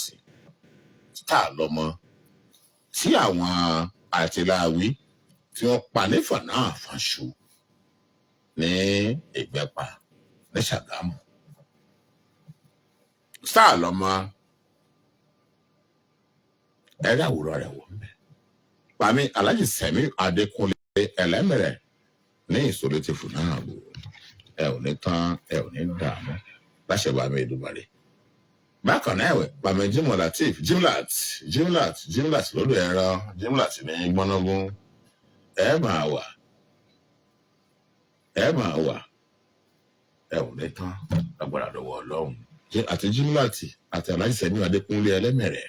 sí Star-Lomo sí àwọn àtìláwí tí wọ́n pa nífà náà fọ́nṣu ní Igbepa ní Sagamun. Star-Lomo ẹ̀rí àwòrán rẹ̀ wọ̀ mẹ́. Pàmí Alhaji Sẹ̀mí Adékúnlé ẹlẹ́mẹ̀rẹ̀ ní ìsòlétìfù náà wò. Ẹ ò ní tán, ẹ ò ní dààmú láṣẹ bàmí Èdùmàrè. Bákan náà ẹ̀wẹ̀ pàmí Jimoh Lateef Jimlat lọ́dọ̀ ẹran Jimlat ní gbọ́nọ́gún. Ẹ máa wà ẹ ò ní tán agbára lọ́wọ́ Ọlọ́run. Àti Jimlat àti Alhaji Sẹ̀mí Adékúnlé ẹlẹ́mẹ̀rẹ̀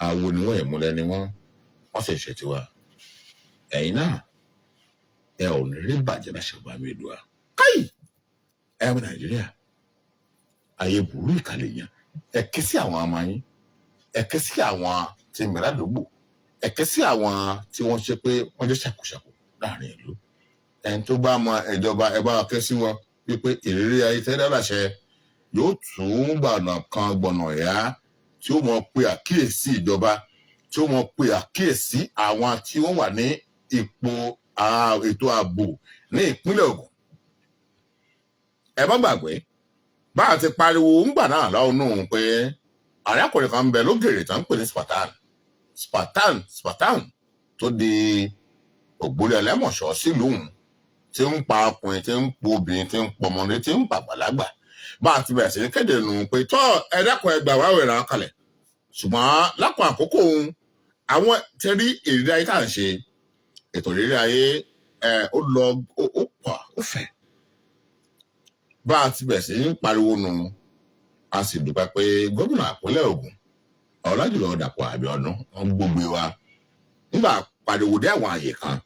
àwo ni wọ́n ìmúlẹ̀ ni wọ́n sì ṣe tiwa. Ẹ̀yin náà ẹ ò ní rí bàjẹ́ láṣẹ bàmí Èdùà. Káyì ẹ ọmọ Nàìjíríà ayé burú ìkàlẹ̀ yẹn ẹ ké sí àwọn ọmọ yín ẹ ké sí àwọn tí mìíràn lógbò ẹ ké sí àwọn tí wọ́n ṣe pé wọ́n jẹ́ ṣàkóṣàkó láàrin ìlú. Ẹni tó bá mọ ìjọba ẹ bá ké sí wọn wípé ìrírí ayé tẹ́lẹ̀ láṣẹ yóò tún gbọ̀nà kan gbọ̀nà ẹ̀yà tí ó mọ pé àkíyèsí ìjọba tí ó mọ pé àkíyèsí àwọn tí wọ́n wà ní ipò ètò ààbò ní ìpínlẹ̀ Ògùn. Ẹ má gbàgbé bá a ti pariwo ńgbà náà lọ́nù pé arákùnrin kan ń bẹ lógèrè tó ń pè ní Spartan tó di ògbólé ẹlẹ́mọ̀ṣọ́ sílùú tí ń pa ọkùnrin tí ń po obìnrin tí ń pọmọdé tí ń pàgbàlagbà. Bá a ti bẹ̀rẹ̀ sí ní kéde nù pé tọ́ ẹ dákun ẹgbà wá wẹ̀rẹ̀ àwọn kalẹ̀. Ṣùgbọ́n lápò àkókò àwọn tẹ́rí ìrírí ayé tá à ń ṣe ètò ìrírí ayé ó lọ ó pọ̀ ó fẹ̀. Bá a ti bẹ̀rẹ̀ sí ní pariwo nù a sì dúpẹ́ pé gómìnà ìpínlẹ̀ Ògùn Ọlájùlọ Dàpọ̀ Abíọ́dún wọ́n gbogbo wa nígbà pariwo dé àwọn àyè kan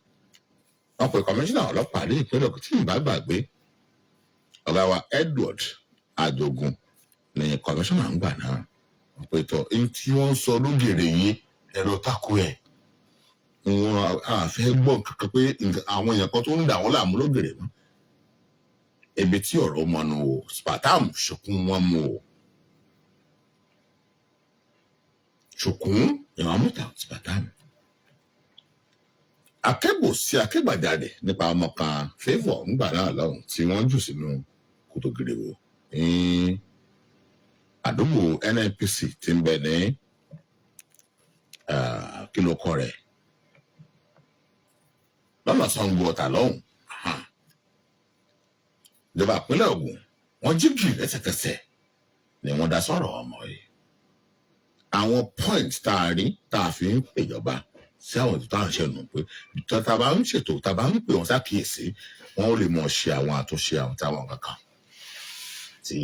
wọ́n pe kọmíṣánná ọlọ́pàá ní ìpínlẹ̀ Ògùn tí ìbá gbàgbé ọ̀gá wa Edward Ajogun ní kọmíṣánná ń gbà náà wọ́n pe tọ́ ẹni tí wọ́n ń sọ lógèrè yìí ẹ̀rọ tako ẹ̀ wọn àfẹ́ gbọ́ kankan pé àwọn èèyàn kan tó ń dà wọ́n láàmú lógèrè mọ́ ebi tí ọ̀rọ̀ mọ́nu o Spartan ṣùkún wọn mú o ṣùkún ìwọ̀n mọ́ta Spartan akẹ́gbòsí akẹ́gbàjáde nípa ọmọ kan Favour ńgbà náà lọ́hùn tí wọ́n jù sínú kòtò gèrèwò ní àdúgbò NNPC tí ń bẹ ní kílókọ rẹ̀ lọ́nà Ṣàngó Ọ̀tà lọ́hùn. Ìjọba ìpínlẹ̀ Ògùn wọ́n jí gìrì lẹ́sẹ̀kẹsẹ̀ ni wọ́n dá sọ̀rọ̀ ọmọ yìí. Àwọn point tá a rí tá a fi ń pèjọba sí àwọn ètò tá à ń ṣe nù pé tá a bá ń ṣètò tá a bá ń pè wọ́n ṣàkíyèsí wọ́n ó lè mọ̀ ṣe àwọn àtúnṣe àwọn táwọn kankan tí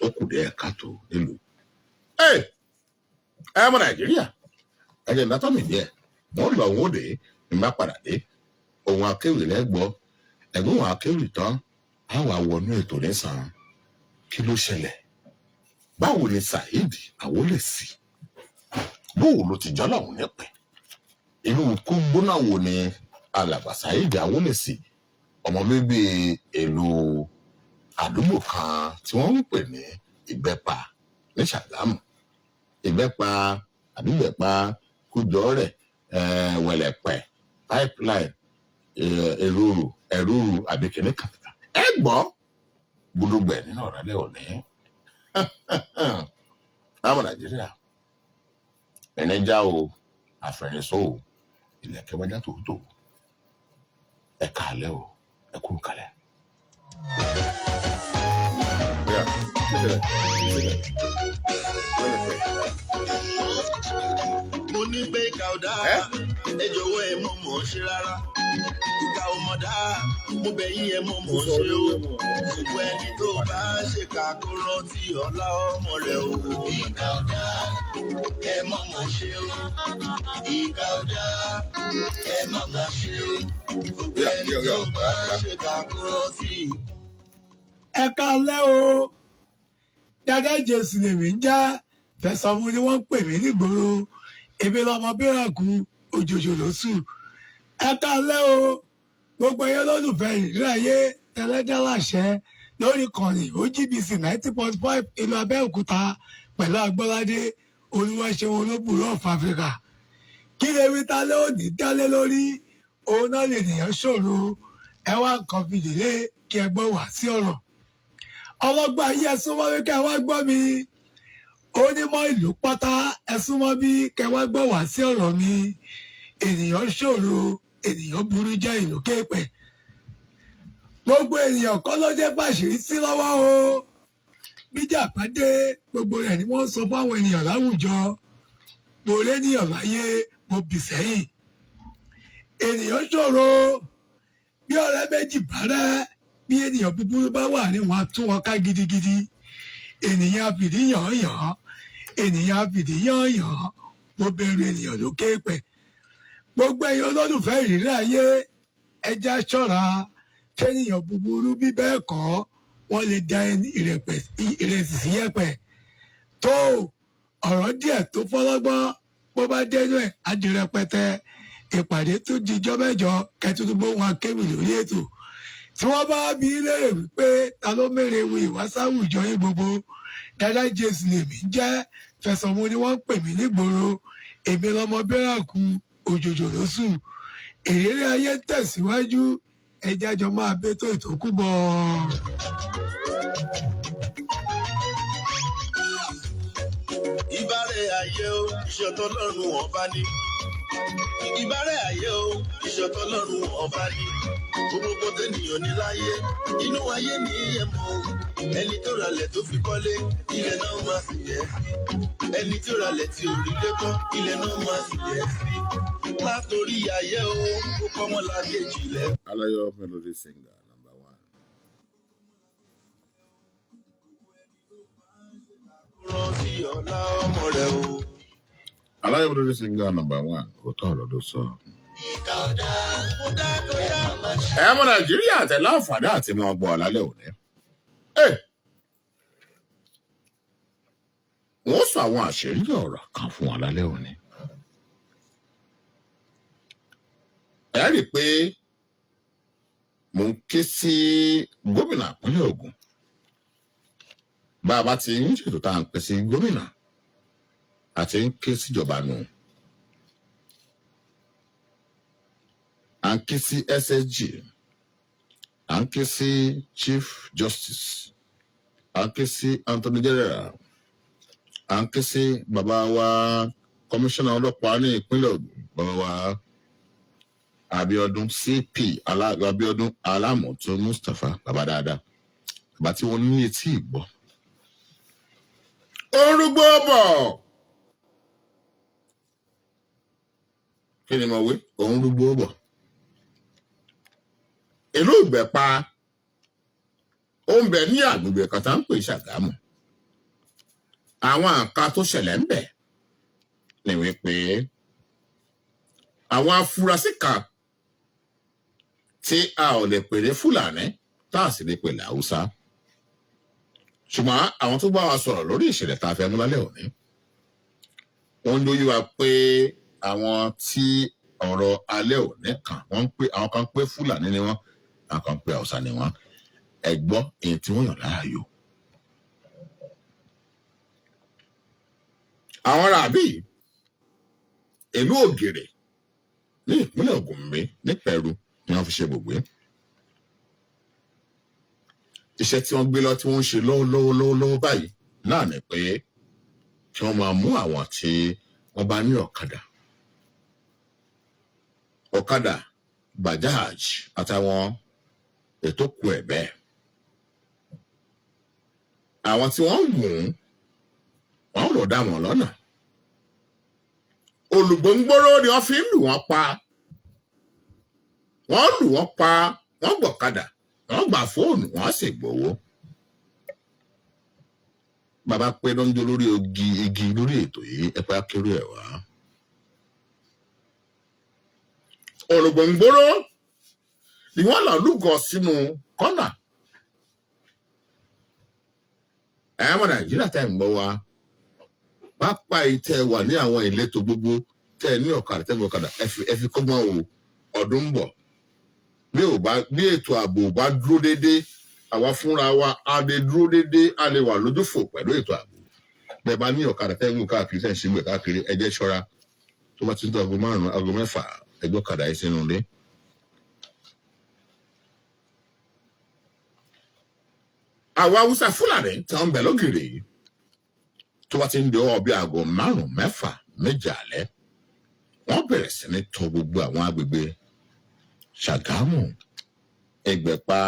ó kù dé ẹ̀ka tó nílùú. ẹ ọmọ Nàìjíríà ẹ̀jẹ̀ ìdátọ́ mi díẹ̀ wọ́n lọ òun òde ní bá padà dé ohun akéwì lẹ́gbọ́ ẹ̀gbọ́n òun akéwì tán á wà wọnú ètò nísàn kí ló ṣẹlẹ̀ báwo ni Saheed Awolesi bóò ló ti jọ́ lọ́hùn nípìn inú kú gbóná wo ni alàgbà Saheed Awolesi ọmọ bíbí ìlú àdúgbò kan tí wọ́n ń pè ní Igbepa ní Sagamun Igbepa àdúgbẹ̀pá Kújọ́rẹ̀ Wẹ̀lẹ̀pẹ̀ pipeline ẹ̀rúrù àbíkẹ́ni kàkà ẹ gbọ́ gbódúgbẹ̀ nínú ọ̀rẹ́lẹ̀ òní. Àwọn Nàìjíríà ẹni já o àfẹ̀yìnsó o ilẹ̀kẹ̀ wájà tòótọ́ ẹ káalẹ́ o ẹ kú kalẹ̀. Mo ní pé ìkà ò dáa ẹ jọ̀wọ́ ẹ mọ̀ mọ̀ ṣe rárá ìkà ò mọ̀ dáa mo bẹ̀ yín ẹ mọ̀ mọ̀ ṣe o gbogbo ẹni tó bá ṣèkà kó rántí ọ̀la ọmọ rẹ̀ o. Ìkà ò dáa ẹ mọ̀ mọ̀ ṣe o ìkà ò dáa ẹ mọ̀ mọ̀ ṣe o gbogbo ẹni tó bá ṣèkà kó rántí. Ẹ káalẹ́ o Dàdá Jésù lèmi ń já Fẹ̀sọ̀mù ni wọ́n ń pè mí nígboro èmi lọmọ bíràkù òjòjò lóṣù. Ẹ káalẹ́ o gbogbo yẹn lólùfẹ́ ìrírí ayé tẹlẹ́dẹ́láṣẹ lórí ìkànnì OGBC 90.5 ìlú Abẹ́òkúta pẹ̀lú Agbọ́ládé Olúwaṣeun Olóbùrú of Africa kí lè wí ta lé òní dálé lórí òun náà lè nìyàn ṣòro ẹ wá nǹkan fìdílé kí ẹ gbọ́ wá sí ọ̀rọ̀ ọlọ́gbà yí ẹ súnmọ́ bí kẹ́ wá gbọ́ mi onímọ̀ ìlú pátá ẹ súnmọ́ bí kẹ́ wá gbọ́ wá sí ọ̀rọ̀ mi ènìyàn ṣòro ènìyàn burú jẹ́ ìlú kéèpẹ̀ gbogbo ènìyàn kọ́ ló jẹ́ fàṣírí sí lọ́wọ́ o bíjà pàdé gbogbo rẹ̀ ni wọ́n sọ fáwọn ènìyàn láwùjọ mo lénìyàn láyé mo bì sẹ́yìn ènìyàn ṣòro bí ọ̀rẹ́ méjì bá rẹ́ bí ènìyàn búburú bá wà ní wọn tún wọn ká gidigidi ènìyàn àfìdí yàn-án ènìyàn àfìdí yàn-án mo bẹ̀rù ènìyàn lókè pẹ̀ gbogbo èèyàn olólùfẹ́ ìrírí ayé ẹja ṣọ́ra fẹ́nìyàn búburú bí bẹ́ẹ̀ kọ́ wọ́n lè da ìrẹsì sí yẹ̀pẹ̀ tó ọ̀rọ̀ díẹ̀ tó fọlọ́gbọ́n bó bá dénú ẹ̀ á di rẹpẹtẹ ìpàdé tó dijọ́ mẹ́jọ kẹtùtù bó wọn kéwì lórí ètò tí wọ́n bá bí léèrè wípé ta ló mèrè ewu ìwásáwùjọ yín gbogbo Dada Jésù lèmi ń jẹ́ Fẹ̀sọ̀mù ni wọ́n ń pè mí nígboro èmi lọmọ bẹ́ràkù òjòjò lóṣù ìrírí ayé tẹ̀síwájú ẹjẹ́ àjọ máa bẹ́ tó ìtókù bọ̀. Ìbárẹ̀ ayé o ìṣọ̀tọ̀ lọ́rùn ọba ní. Ìbárẹ̀ ayé o ìṣọ̀tọ̀ lọ́rùn ọba ní. Gbogbo tẹ́nìyàn ní láyé inú ayé ní ẹ̀mọ́ ẹni tó ralẹ̀ tó fi kọ́lé ilẹ̀ náà máa sì jẹ́ sí. Ẹni tó ralẹ̀ tí ò rí lẹ́kọ́ ilẹ̀ náà máa sì jẹ́ sí. Látòrí ayé o ó kọ́ mọ́ lágéjì lẹ́. Alayo melody singer number 1. Rántí ọ̀la ọmọ rẹ̀ o. Alayo melody singer number 1. Ó tọ̀rọ̀ ló sọ. Ẹ mọ Nàìjíríà tẹ láǹfààní àti mọ ọgbọ́n lálẹ́ òní. Wọ́n sọ àwọn àṣírí ọ̀rọ̀ kan fún wọn lálẹ́ òní. Ẹ rí i pé mo ń ké sí gómìnà ìpínlẹ̀ Ògùn. Bá a bá ti ń ṣètò tá à ń pè sí gómìnà àti ń ké síjọba nù. À ń ké sí SSG, à ń ké sí Chief Justice, à ń ké sí Attorney General, à ń ké sí bàbá wa kọmíṣánná ọlọ́pàá ní ìpínlẹ̀ Ògùn, bàbá wa Abiodun CP Abiodun Alamọ̀tún Mustapha bàbá dáadáa, bàbá tí wọ́n ní etí ìgbọ́. Orúgbó bọ̀! Kí ni mo wí? Orúgbó bọ̀. Ìlú Igbepa ó ń bẹ ní àgbègbè kan tá ń pè Sagamun. Àwọn àǹkà tó ṣẹlẹ̀ ń bẹ ni wípé àwọn afurasí kan tí a ò lè pè ní Fúlàní tá a sì lè pè ní Haúsá. Ṣùgbọ́n àwọn tó bá wa sọ̀rọ̀ lórí ìṣẹ̀lẹ̀ tá a fẹ́ mú lálẹ́ òní, wọ́n ló yé wa pé àwọn tí ọ̀rọ̀ alẹ́ òní kan wọ́n ń pè àwọn kan pé Fúlàní ni wọ́n, àwọn kan pé Haúsá ni wọ́n. Ẹ gbọ́ èyí tí wọ́n yàn láàyò. Àwọn ràbí ìlú Ògèrè ní ìpínlẹ̀ Ògùn mi ní Pẹ̀rú ni wọ́n fi ṣe gbogbo. Iṣẹ́ tí wọ́n gbé lọ tí wọ́n ń ṣe lọ́wọ́lọ́wọ́ báyìí náà ni pé kí wọ́n máa mú àwọn tí wọ́n bá ní ọ̀kadà Bajaj àtàwọn ètò kù ẹ̀ bẹ́ẹ̀. Àwọn tí wọ́n ń gùn wọ́n lọ dá wọn lọ́nà. Olùgbòǹgbòrò ni wọ́n fi ń lù wọ́n pa. Wọ́n lù wọ́n pa, wọ́n gbọ̀kadà, wọ́n gbà fóònù, wọ́n sì gbowó. Bàbá pé ló ń jó lórí igi lórí ètò yìí, ẹ pé akérò ẹ̀ wá. Olùgbòǹgbòrò ni wọ́n lọ lúgọ sínú kọ́nà. Ẹ̀yà ọmọ Nàìjíríà tẹ́ ń gbọ́ wa. Pápá ìtẹ́ wà ní àwọn ìletò gbogbo tẹ́ ní ọ̀kadà tẹ́ ní ọ̀kadà ẹ fi kọ́gbọ́n o ọdún ń bọ̀. Bí ètò ààbò bá dúró déédéé, àwa fúnra wa a lè dúró déédéé, a lè wà lójúfò pẹ̀lú ètò ààbò. bẹ́ẹ̀ bá ní ọ̀kadà tẹ́ ń wò káàkiri tẹ́ ń ṣe gbẹ̀ káàkiri ẹ jẹ́ ṣọ́ra tó bá ti ń tó aago 5 aago 6 ẹgbẹ́ ọ̀kadà yìí sínú ilé. àwọn Haúsá Fúlàní tí wọ́n ń bẹ lógìrì yìí tó bá ti ń di ọwọ́ bí aago 5 6 7 alẹ́ wọ́n bẹ̀rẹ̀ sí ní tọ gbogbo àwọn agbègbè Ṣàgámù, Igbepa,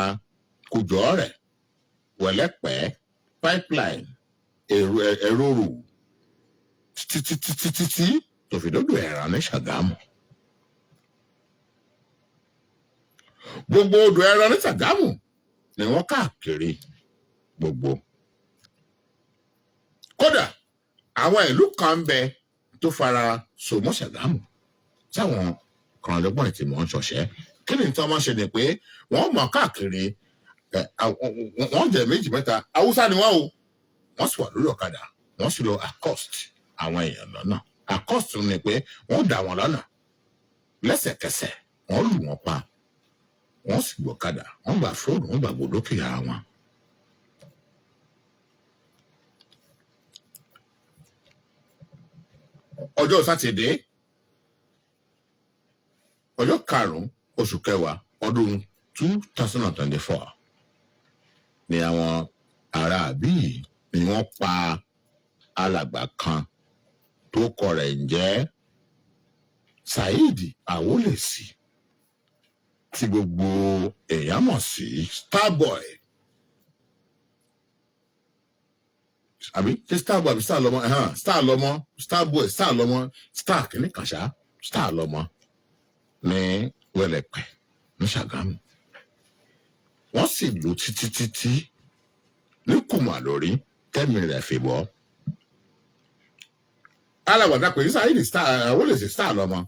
Kùjọ́rẹ̀, Wẹ̀lẹ́pẹ́, Pipeline, Ẹ̀rọ̀rù títí tó fi dọ́dọ̀ Ẹ̀ràn ní Ṣàgámù. Gbogbo odò Ẹ̀ràn ní Ṣàgámù ni wọ́n káàkiri gbogbo. Kódà àwọn ìlú kan ń bẹ tó fara so mọ́ Ṣàgámù táwọn kan lọ́gbọ́n tí mò ń ṣọ̀ṣẹ́ kí ni tí wọ́n máa ṣe ni pé wọ́n mọ̀ káàkiri wọ́n jẹ́ 2 mẹ́ta Haúsá ni wọ́n o wọ́n sì wà lórí ọ̀kadà wọ́n sì lọ accost àwọn èèyàn lọ́nà accost ni pé wọ́n dà wọ́n lọ́nà lẹ́sẹ̀kẹsẹ̀ wọ́n lù wọ́n pa wọ́n sì gbọ́kadà wọ́n gbà fóònù wọ́n gbà gbòdókè ara wọn. ọjọ́ sátidé ọjọ́ 5 oṣù kẹwàá ọdún 2024 ni àwọn ará àbí ni wọ́n pa alàgbà kan tó kọ rẹ̀ ń jẹ́ Saheed Awolesi tí gbogbo èèyàn mọ̀ sí Starboy àbí Starboy àbí Star-Lomo Star-Lomo Starboy Star-Lomo Star kìíní kan ṣá Star-Lomo ní Wẹ̀lẹ́pẹ́ ní Ṣàgámù wọ́n sì lù títí ní kùmà lórí tẹ́mi rẹ̀ fi bọ́. alàgbàdà pé Saheed Awolesi Star-Lomo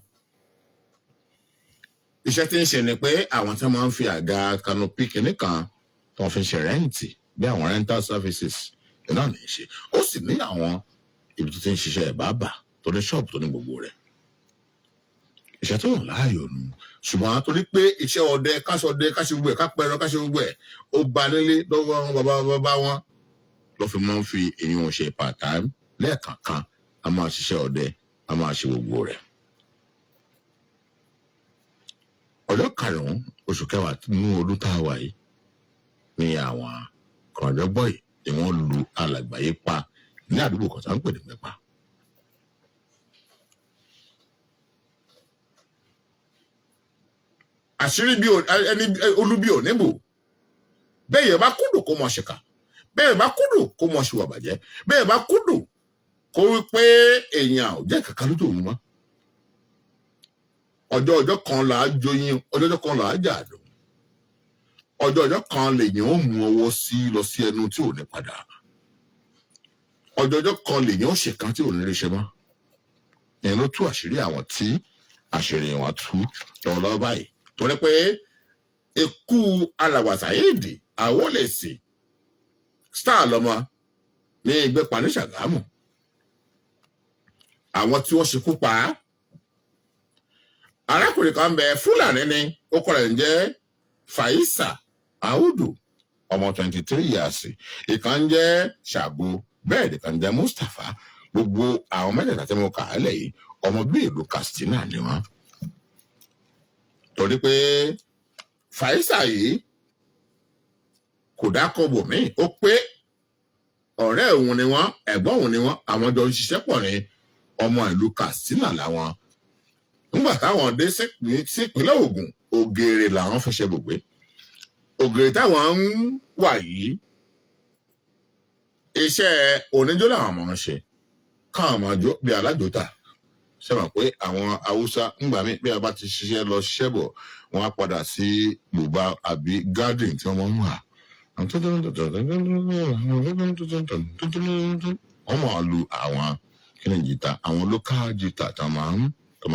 iṣẹ́ tí ń ṣe ni pé àwọn tí wọ́n máa ń fi àga canopy kìíní kan tí wọ́n fi ṣe rẹ́ǹtì bí àwọn rental services náà ní í ṣe ó sì ní àwọn ibi tó ti ń ṣiṣẹ́ bàbà tó ní ṣọ́ọ̀bù tó ní gbogbo rẹ̀ iṣẹ́ tó yàn láàyò nù ṣùgbọ́n torí pé iṣẹ́ ọdẹ káṣe gbogbo ẹ̀ kápẹ́rọ káṣe gbogbo ẹ̀ ó ba nílé lọ́wọ́ bàbá wọn ló fi máa ń fi èyàn ṣe part time lẹ́ẹ̀kankan a máa ṣiṣẹ́ ọdẹ a máa ṣe gbogbo rẹ̀. ọjọ́ 5 oṣù kẹwàá nínú ọdún tá a wà yìí ni àwọn kọ̀ọ̀dọ́gbọ̀ yìí ni wọ́n lu alàgbà yìí pa ní àdúgbò kan tá ń pè ní Igbepa. àṣírí bí ẹni olúbí ò níbò bẹ́ẹ̀ yẹn bá kúndùn kó mọ̀ ṣìkà bẹ́ẹ̀ bá kúndùn kó mọ̀ ṣìwà bàjẹ́ bẹ́ẹ̀ bá kúndùn kó wí pé èèyàn ò jẹ́ kankan lójú òun mọ́. ọjọ́ kan là á joyin ọjọ́ kan là á jà dùn ọjọ́ kan lèèyàn ó mú ọwọ́ sí lọ sí ẹnu tí ò ní padà ọjọ́ kan lèèyàn ó ṣèkan tí ò ní lè ṣe mọ́. ìyẹn ló tú àṣírí àwọn tí àṣírí wọn tú lọ́wọ́lọ́wọ́ báyìí torí pé ikú alàgbà Saheed Awolesi Star-Lomo ní Igbepa ní Ṣàgámù àwọn tí wọ́n ṣekú pa á arákùnrin kan bẹ Fúlàní ni ó kọ rẹ̀ ń jẹ́ Faisa Audu ọmọ 23 years ìkan ń jẹ́ Ṣàgó bẹ́ẹ̀ nìkan ń jẹ́ Mustapha gbogbo àwọn mẹ́tẹ̀ẹ̀ta tí mo kà á lẹ̀ yìí ọmọ bí ìlú Katsina ni wọ́n torí pé Faisa yìí kò dákọ̀ bò mí ó pé ọ̀rẹ́ òun ni wọ́n ẹ̀gbọ́n òun ni wọ́n àwọn jọ ń ṣiṣẹ́ pọ̀ ní ọmọ ìlú Katsina làwọn nígbà táwọn dé sípínlẹ̀ Ògùn Ògèrè làwọn fi ṣe gbogbo Ògèrè táwọn ń wà yìí iṣẹ́ oníjó làwọn máa ń ṣe káwọn máa jó bí alájòta ṣe mọ̀ pé àwọn Haúsá ńgbà mí bí a bá ti ṣiṣẹ́ lọ ṣiṣẹ́ bọ̀ wọ́n á padà sí Yorùbá àbí garden tí wọ́n máa ń wà wọ́n máa lu àwọn kíni jìtá àwọn local jìtá tó máa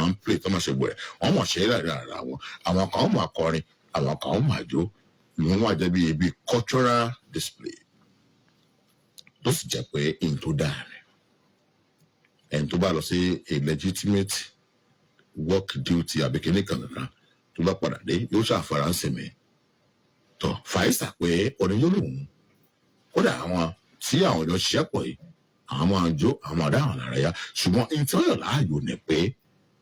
ń play tó máa ṣe gbọ́ rẹ̀ wọ́n máa ṣe é láàrin ara wọn àwọn kan máa kọrin àwọn kan máa jó ìwọ̀n wà jẹ́ bí cultural display tó sì jẹ́ pé in tó dáa rẹ̀ ẹni tó bá lọ sí a legitimate work duty àbí kíní kankan tó bá padà dé yóò ṣàfara ń sinmi tó Faisa pé ọ̀nà yóò lòun kódà àwọn tí àwọn ọjọ́ ṣiṣẹ́ pọ̀ yìí àwọn máa jó àwọn máa dá àwọn lára yá ṣùgbọ́n ìtọ́yọ̀ láàyò ni pé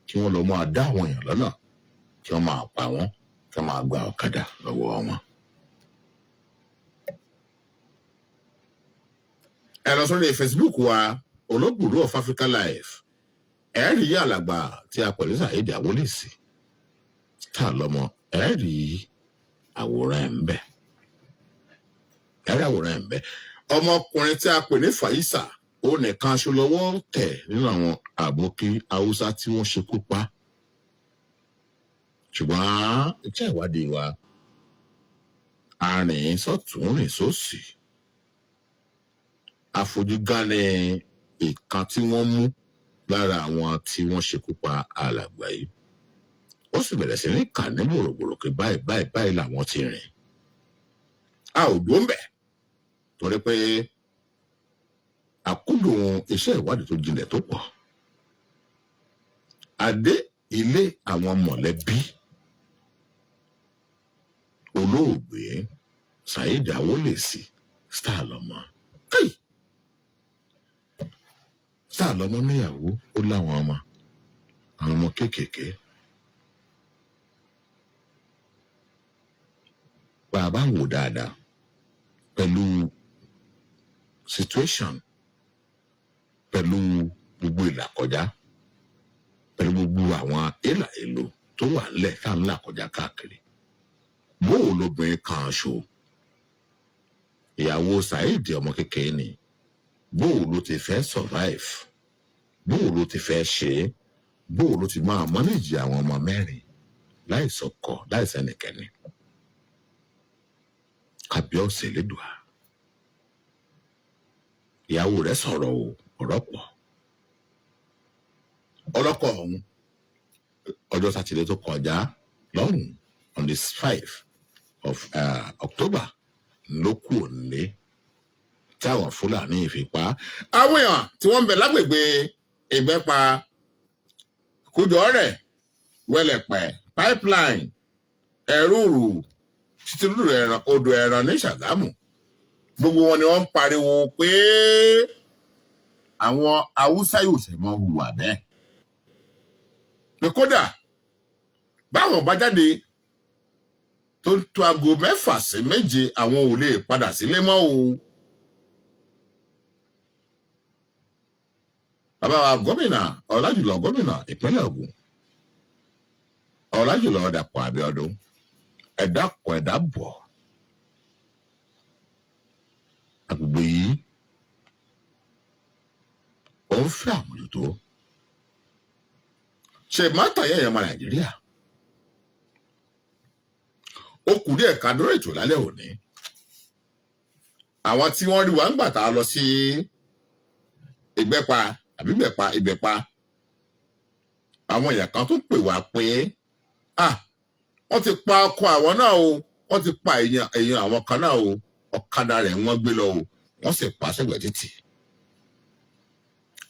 kí wọ́n lọ máa dá àwọn èèyàn lọ́nà kí wọ́n máa pa wọ́n kí wọ́n máa gba ọ̀kadà lọ́wọ́ wọn. ẹ lọ sórí Facebook wa olóògbòrò of Africa Life ẹ rí alàgbà tí a pẹ̀lú Saheed Awolesi Star-Lomo ẹ rí àwòrán ẹ̀ ń bẹ ọmọkùnrin tí a pè ní Fàyísà ó nìkan aṣọ lọ́wọ́ tẹ̀ nínú àwọn àbókí Haúsá tí wọ́n ṣekú pa ṣùgbọ́n iṣẹ́ ìwádìí wa arìn sọ́tún rìn sósì àfojúgánni ìkan tí wọ́n mú lára àwọn tí wọ́n ṣekú pa alàgbà yìí ó sì bẹ̀rẹ̀ sí ní kà ní gbòrògbòrò pé báyìí làwọn ti rìn a ò dó ń bẹ̀ torí pé àkúdùn iṣẹ́ ìwádìí tó jinlẹ̀ tó pọ̀ adé ilé àwọn mọ̀lẹ́bí olóògbé Saheed Awolesi Star-Lomo Star-Lomo níyàwó ó láwọn ọmọ kéékèèké bàbá wò dáadáa pẹ̀lú situation pẹ̀lú gbogbo ìlàkọjá pẹ̀lú gbogbo àwọn èlò tó wà nílẹ̀ tá ń là kọjá káàkiri bóò lóbìnrin kan aṣọ ìyàwó Saheed ọmọ kékeré ni bóò ló ti fẹ́ survive bóò ló ti fẹ́ ṣe é bóò ló ti máa manage àwọn ọmọ mẹ́rin láìsọkọ láìsẹ́nìkẹ́ni kábíọ́sì lédùá ìyàwó rẹ̀ sọ̀rọ̀ ọ̀rọ̀ pọ̀ ọlọ́kọ̀ ọ̀hún ọjọ́ sátidé tó kọjá lọ́rùn on the 5 of October ló kù òní tí àwọn Fúlàní ìfipá àwọn èèyàn tí wọ́n ń bẹ lágbègbè Ìgbẹ́pa Kújọ́rẹ̀ Wẹ́lẹ̀pẹ̀ Pipeline Ẹ̀rúrù títí odò ẹran ní Ṣàgámù gbogbo wọn ni wọ́n ń pariwo pé àwọn Haúsá yóò ṣe mọ́ hùwà bẹ́ẹ̀ pé kódà báwọn bá jáde tó tó aago 6 sí 7 àwọn ò lè padà sílé mọ́ o. bàbá wa gómìnà Ọlájùlọ gómìnà ìpínlẹ̀ Ògùn Ọlájùlọ Dàpọ̀ Abíọ́dún ẹ̀dá kọ̀ ẹ̀dá bọ̀ agbègbè yìí ó ń fẹ́ àmójútó ṣe mátà yẹn ọmọ Nàìjíríà ó kù díẹ̀ ká dúró ètò lálẹ́ òní àwọn tí wọ́n rí wa ń gbà tá a lọ sí Ìgbẹ́pa àbí Ìgbẹ́pa àwọn èèyàn kan tó pè wá pé wọ́n ti pa ọkọ àwọn náà o wọ́n ti pa èèyàn àwọn kan náà o ọ̀kadà rẹ̀ wọ́n gbé lọ o wọ́n sì pa sẹ́gbẹ̀ẹ́ títì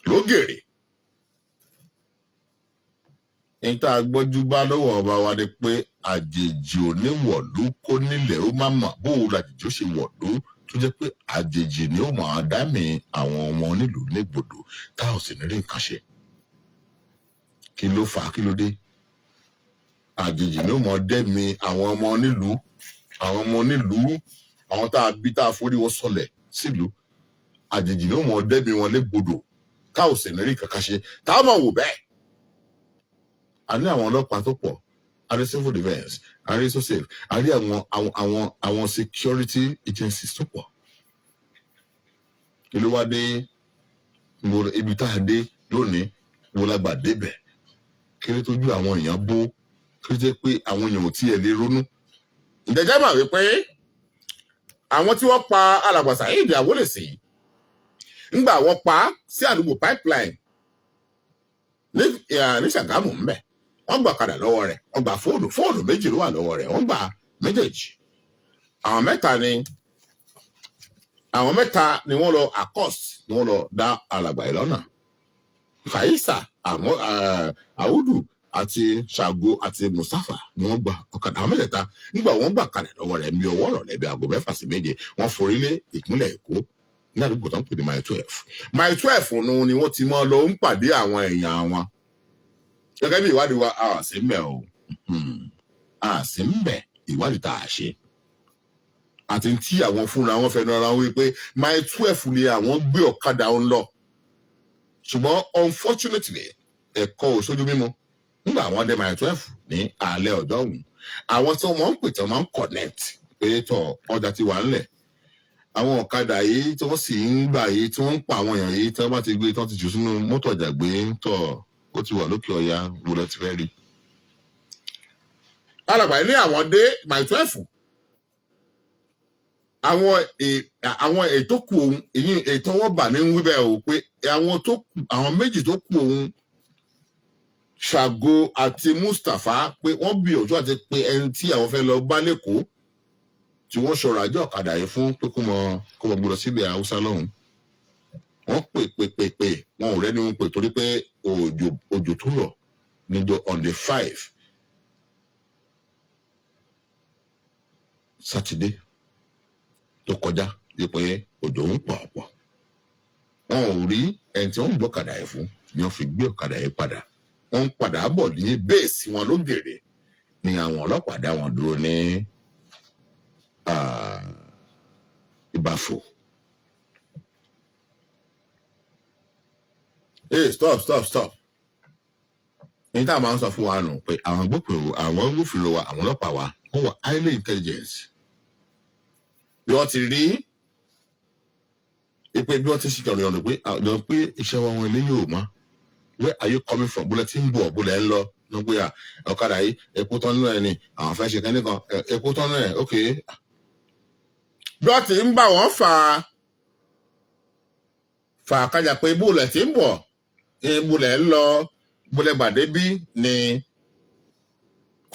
lógèrè níta gbọ́jú bá lọ́wọ́ ọba wa ni pé àjèjì ò ní wọ̀lú kó nílẹ̀ ó má mọ̀ bóun làjèjì ó ṣe wọ̀lú tó jẹ́ pé àjèjì ni ó máa dámì àwọn ọmọ onílùú légbodò tá ò sì ní rí nǹkan ṣe kí ló fà á kí ló dé àjèjì ni ó máa dẹ́mi àwọn ọmọ onílùú àwọn tá a bí tá a forí wọn sọlẹ̀ sílùú àjèjì ni ó máa dẹ́mi wọn légbodò tá ò sì ní rí nǹkan ṣe tá a máa wò bẹ́ẹ̀ a ní àwọn ọlọ́pàá tó pọ̀ a ní civil defence a ní social a ní àwọn security agencies tó pọ̀ kí ló wá dé ibi tá a dé lónìí wo la gbà débẹ̀ kí ló tójú àwọn èèyàn bó kí ló jẹ́ pé àwọn èèyàn ò tiẹ̀ lè ronú. ìjẹ́jẹ́ mà wípé àwọn tí wọ́n pa alàgbà Saheed Awolesi ńgbà wọ́n pa sí àdúgbò Pipeline ní Ṣàgámù ńbẹ̀ wọ́n gbà kadà lọ́wọ́ rẹ̀ wọ́n gbà fóònù méjì ló wà lọ́wọ́ rẹ̀ wọ́n gbà méjèèjì àwọn mẹ́ta ni wọ́n lọ accost ni wọ́n lọ dá alàgbà yìí lọ́nà Fàyísà Àwùdù àti Ṣàgó àti Mustapha ni wọ́n gbà ọ̀kadà àwọn mẹ́tẹ̀ẹ̀ta nígbà wọ́n gbà kadà lọ́wọ́ rẹ̀ bí ọwọ́ rọ̀ lẹ́bi aago 6 sí 7 wọ́n forí lé ìpínlẹ̀ Èkó ní àdúgbò tó ń pè ní mile 12 mile 12 nu ni wọ́n ti mọ́ lọ ń pàdé àwọn èèyàn wọn gẹ́gẹ́ bí ìwádìí wa a sì ń bẹ̀ o a sì ń bẹ̀ ìwádìí tá a ṣe àti tí àwọn fúnra wọn fẹnu ara wọn wípé mile 12 ni àwọn gbé ọ̀kadà ń lọ ṣùgbọ́n unfortunately ẹ̀kọ́ òṣojú mímu nígbà àwọn dé mile 12 ní alẹ́ ọjọ́ ọ̀hún àwọn tí wọ́n ń pè tí wọ́n máa ń connect pé tọ̀ ọjà ti wà ńlẹ̀ àwọn ọ̀kadà yìí tí wọ́n sì ń gbà yìí tí wọ́n ń pa àwọn èèyàn yìí tí wọ́n bá ti gbé tí wọ́n ti jù sínú mọ́tò àjàgbé tọ̀ ó ti wà lókè ọ̀yà wọlé ti fẹ́ rí. alàgbà ní àwọn dé mile 12 àwọn ètò kù òun èyí ètò wọn bà ní wíbẹ̀ o pé àwọn méjì tó kù òun Ṣàgó àti Mustapha pé wọ́n gbìyànjú àti pé ẹni tí àwọn fẹ́ lọ bá lẹ́kọ̀ọ́ tí wọ́n ṣọ̀rọ̀ àjọ ọ̀kadà yìí fún pé kó mọ gbọ́dọ̀ sílẹ̀ Haúsá lọ́hùn wọ́n pè wọn ò rẹ́ni wọn pè torí pé òjò tó rọ̀ níjọ́ on the 5 Sátidé tó kọjá wípé òjò ń pọ̀ ọ̀pọ̀ wọn ò rí ẹni tí wọ́n ń gbọ́ ọ̀kadà yìí fún ni wọ́n fi gbé ọ̀kadà yìí padà wọ́n ń padà bọ̀ ní bẹ́ẹ̀sì wọn lógèrè ni àwọn ọlọ́pàá dá wọn dúró ní Ìbàfò. Stop. ní tá a máa ń sọ fún wa nù pé àwọn agbófinró wa àwọn ọlọ́pàá wa wọ́n wà highly intelligent bí wọ́n ti rí ipe bí wọ́n ti ṣe jọ̀rọ̀ yọ̀nù pé iṣẹ́ wọn eléyìí ò mọ́ where are you coming from bólẹ̀ tí ń bọ̀ bólẹ̀ ń lọ nígbé ọ̀kadà yìí epo tán nínú ẹ̀ ni àwọn fẹ́ ṣe kẹ́ni kan epo tán nínú ẹ̀ ok. bí wọ́n ti ń bá wọn fà kájà pé bólẹ̀ tí ń bọ̀ bólẹ̀ ń lọ bólẹ̀ gbàdé bí ni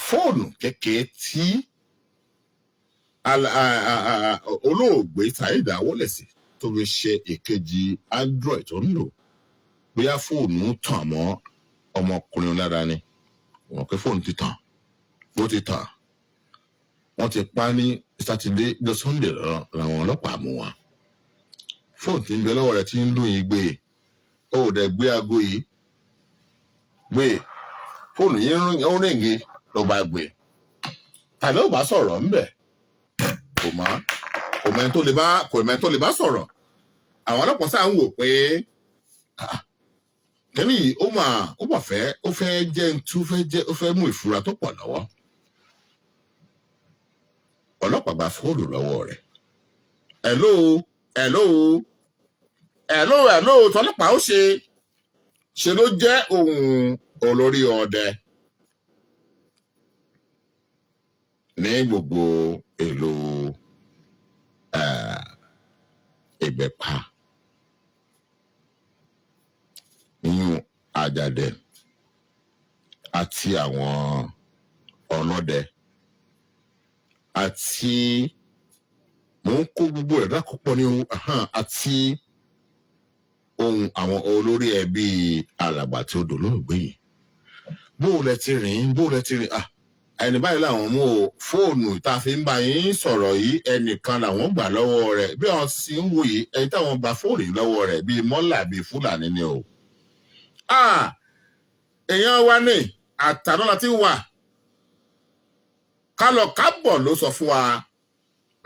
fóònù kékeré tí olóògbé Saheed Awolesi tó fi ṣe èkejì Android tó ń lò bóyá fóònù tàn mọ́ ọmọkùnrin lára ni wọ́n pé fóònù ti tàn bó ti tàn wọ́n ti pa ní Sátidé lọ Sunday làwọn ọlọ́pàá mú wọn fóònù tí ń bẹ lọ́wọ́ rẹ̀ tí ń lù yín gbé ó dẹ̀ gbé aago yìí gbé fóònù yìí ó rìngì ló bá gbé tàbí ó bá sọ̀rọ̀ ńbẹ̀ kò mẹ́ni tó lè bá sọ̀rọ̀ àwọn ọlọ́pàá sáà ń wò pé kẹ́ni yìí ó fẹ́ mú ìfura tó pọ̀ lọ́wọ́ ọlọ́pàá gba fóònù lọ́wọ́ rẹ̀ hello tọ́lọ́pàá ó ṣe ló jẹ́ ohun olórí ọdẹ ní gbogbo èlò Ìgbẹ́pà nínú àjàdẹ àti àwọn ọlọ́dẹ àti mò ń kó gbogbo rẹ̀ lákòópọ̀ ní àti ohun àwọn olórí ẹbí alàgbà tí ó dolóògbé yìí bó lẹ ti rìn ẹni báyìí làwọn mú fóònù tá a fi ń bá yín sọ̀rọ̀ yìí ẹnìkan làwọn gbà lọ́wọ́ rẹ̀ bí wọ́n sì ń wò yìí ẹni táwọn gba fóònù yìí lọ́wọ́ rẹ̀ bíi mọ́là bíi Fúlàní ni o. èèyàn wa ní àtàná láti wà kálọ̀ kábọ̀ ló sọ fún wa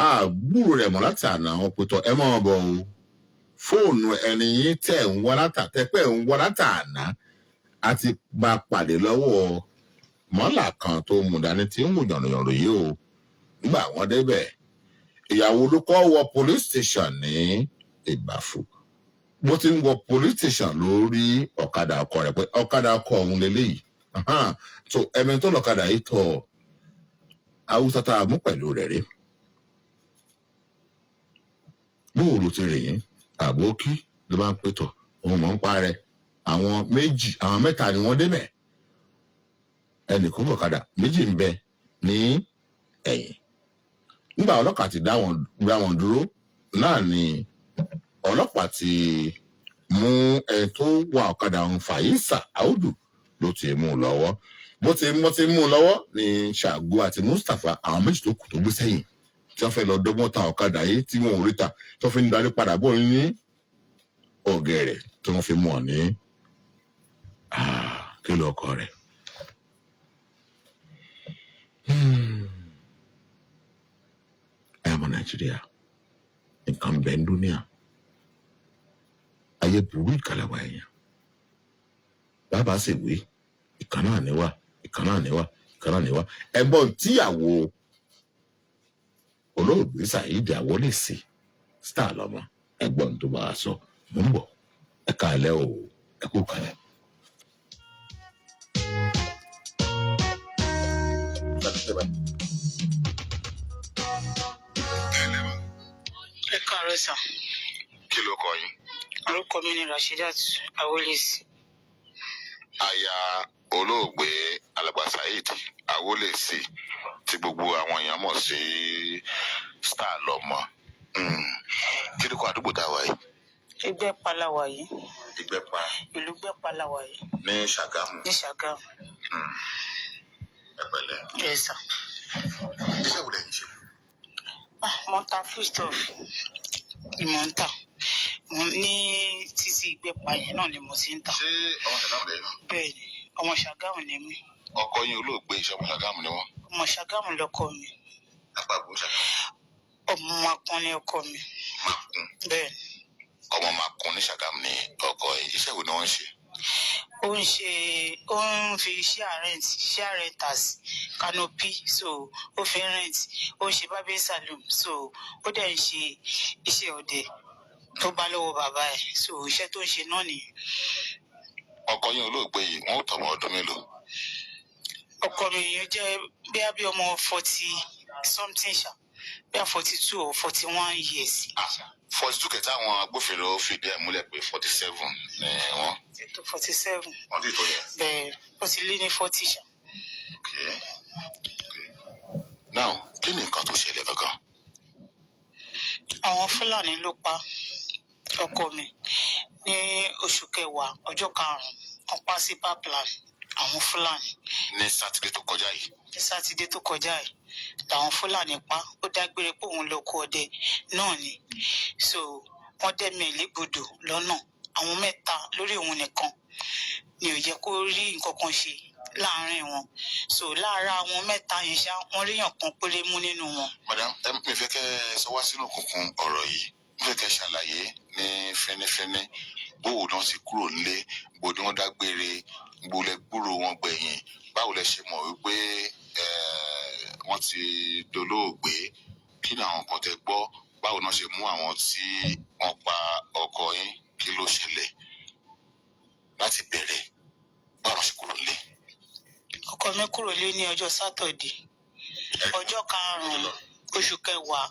àgbúrò rẹ̀ mọ́ láti àná àwọn pẹ̀tọ́ ẹ mọ́ bọ̀ o fóònù ẹni yín tẹ̀ ń wá tẹ́pẹ́ ń wá látàná àti bá pàdé lọ́wọ́ mọ́là kan tó mú dání tí ń wù yànnàyànnà yìí o nígbà wọn débẹ̀ ìyàwó ló kọ́ wọ police station ní Ìbàfò bó ti ń wọ police station lórí ọ̀kadà ọkọ rẹ̀ pé ọ̀kadà ọkọ ọ̀hún lélẹ́yìí so ẹ̀mí tó lọ́kadà yìí tọ̀ Haúsá tá a mú pẹ̀lú rẹ̀ rí bóòlù ti rìn yín àbókí ló bá ń pè tọ̀ òun mọ̀ ń pa rẹ̀ àwọn mẹ́ta ni wọ́n débẹ̀ ẹnìkan bọ̀kadà méjì ń bẹ ní ẹ̀yìn nígbà ọlọ́pàá ti dá wọn dúró náà ni ọlọ́pàá ti mú ẹni tó wà ọ̀kadà ọ̀hún Fàyísà Àúdù ló ti mú un lọ́wọ́ bó ti mú un lọ́wọ́ ní Ṣàgó àti Mustapha àwọn méjì tó kù tó gbé sẹ́yìn tí wọ́n fẹ́ lọ dọ́gbọ́n ta ọ̀kadà yìí tí wọ́n ò rí ta tó fi ń darí padà bọ̀ ní ọ̀gẹ̀rẹ̀ tí wọ́n fi mọ̀ ní kí ló ọkọ rẹ̀. ọmọ Nàìjíríà nǹkan bẹ́ẹ̀ ń dúníà ayé burú ìkàlàwà èèyàn bàbá sì wí ìkan náà níwà ìkan náà níwà ìkan náà níwà ẹ̀gbọ́n tíyàwó olóògbé Saheed Awolesi Star-Lomo ẹ̀gbọ́n tó bá a sọ mò ń bọ̀ ẹ káalẹ́ o ẹ kú kalẹ̀. Ẹ káàárọ̀ sà. Kí ló kọ yín? Orúkọ mi ni Rasheedat Awolesi. Aya olóògbé alàgbà Saheed Awolesi tí gbogbo àwọn èèyàn mọ̀ sí Star-Lomo. Kí ló kọ àdúgbò tá a wà yìí? Igbepa la wà yìí. Igbepa. Ìlú Igbepa la wà yìí. Ní Sagamun. Ní Sagamun. Ẹ pẹ̀lẹ́. Yes sir. Iṣẹ́ wo lẹ́yìn ṣe? Mo ń ta foodstuff. Mo ń tà. Ní títí Igbepa yẹn náà ni mo ti ń tà. Ṣé ọmọ Sagamun lẹ́yìn náà? Bẹ́ẹ̀ni, ọmọ Sagamun ni mí. Ọkọ yín olóògbé iṣẹ́ ọmọ Sagamun ni wọ́n? Ọmọ Sagamun lọkọ mi. Àpapọ̀ Sagamun. Ọmọ Makun ni ọkọ mi. Makun. Bẹ́ẹ̀ni. Ọmọ Makun ní Sagamun ni ọkọ yìí. Iṣẹ́ wo ni wọ́n ń ṣe? Ó ń fi share renters canopy, so ó fi rent, ó ń ṣe barbing salon, so ó dẹ̀ ń ṣe iṣẹ́ ọdẹ tó bá lọ́wọ́ bàbá ẹ̀, so iṣẹ́ tó ń ṣe náà nìyẹn. Ọkọ yín olóògbé yìí wọ́n ò tọ́mọ ọdún mélòó? Ọkọ mi yìí jẹ́ bí ọmọ 40 something ṣá, bí 42 or 41 years. 42 kẹta àwọn agbófinró fìdí ẹ̀ múlẹ̀ pé 47 ni wọ́n. 47. Wọ́n ti tó yẹ. Bẹ́ẹ̀ ó ti lé ní 40 ṣá. Okay. Now, kí ni nǹkan tó ṣẹlẹ̀ gangan? Àwọn Fúlàní ló pa ọkọ mi ní oṣù kẹwàá ọjọ́ 5 wọ́n pa sí parkland àwọn Fúlàní. Ní Sátidé tó kọjá yìí. Ní Sátidé tó kọjá yìí làwọn Fúlàní pa, ó dágbére pé òun lọ kó ọdẹ náà ni, so wọ́n dẹ̀mí ẹ̀ légbodò lọ́nà. Àwọn 3 lórí òun nìkan ni ò jẹ́ kó rí nǹkan kan ṣe láàárín wọn, so lára àwọn 3 yẹn ṣá wọ́n ríyàn kan péré mú nínú wọn. Madam, mi fẹ́ kẹ́ ẹ sọ wá sínú òkùnkùn ọ̀rọ̀ yìí, mi fẹ́ kẹ́ ẹ ṣàlàyé ní fínífíní bóò náà ti kúrò nílé, bó ni wọ́n dágbére, bó lẹ gbúrò wọn gbẹ̀yìn, báwo lẹ ṣe mọ̀ wípé wọ́n ti dolóògbé, kí ni àwọn kan tẹ gbọ́, báwo náà ṣe mú àwọn tí wọ́n pa ọkọ yín, kí ló ṣẹlẹ̀ láti bẹ̀rẹ̀, báwo ṣe kúrò nílé? Ọkọ mi kúrò lé ní ọjọ́ Sátọ̀dé ọjọ́ 5 oṣù kẹwàá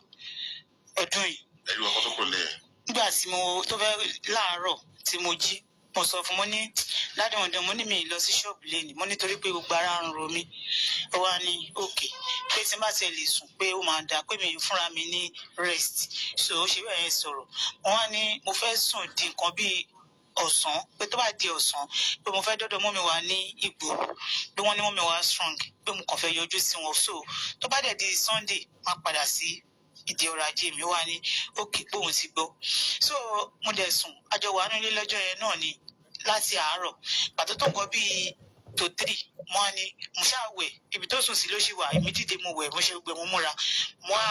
ọdún yìí. Ẹ̀rí ọkọ tó kúrò lé ẹ̀. Nígbà tí mo tó fẹ́ láàárọ̀ tí mo jí, mo sọ fún mo ní ládùúgbò mo ní mi lọ sí ṣọ́ọ̀bù lẹ́nu, mo nítorí pé gbogbo ara ń ro mí. Ó wá ní òkè pé tí n bá tiẹ̀ lè sùn pé ó máa dà pé mi fúnra mi ní rest, so ó ṣe bẹ́ẹ̀ yẹn sọ̀rọ̀. Wọ́n wá ní mo fẹ́ sùn di nǹkan bíi ọ̀sán, pé tó bá di ọ̀sán pé mo fẹ́ dọ́dọ̀ mọ́mi wá ní Ìgbòho, pé wọ́n ní mọ́mi wá strong, pé mo kàn fẹ́ yọjú sí wọn, so tó bá dẹ̀ di Sunday máa padà sí ìdí ọrọ̀ ajé mi. Wá ní òkè pé òun ti gbọ́, so mo dẹ̀ sùn. Àjọ wà nílé lọ́jọ́ yẹn náà ni láti àárọ̀, pàtó tó kọ bíi tó 3 mo ní mo ṣáà wẹ̀, ibi tó sùn sí ló ṣì wà, èmi dìde mo wẹ̀, mo ṣe gbẹ mo múra mo wá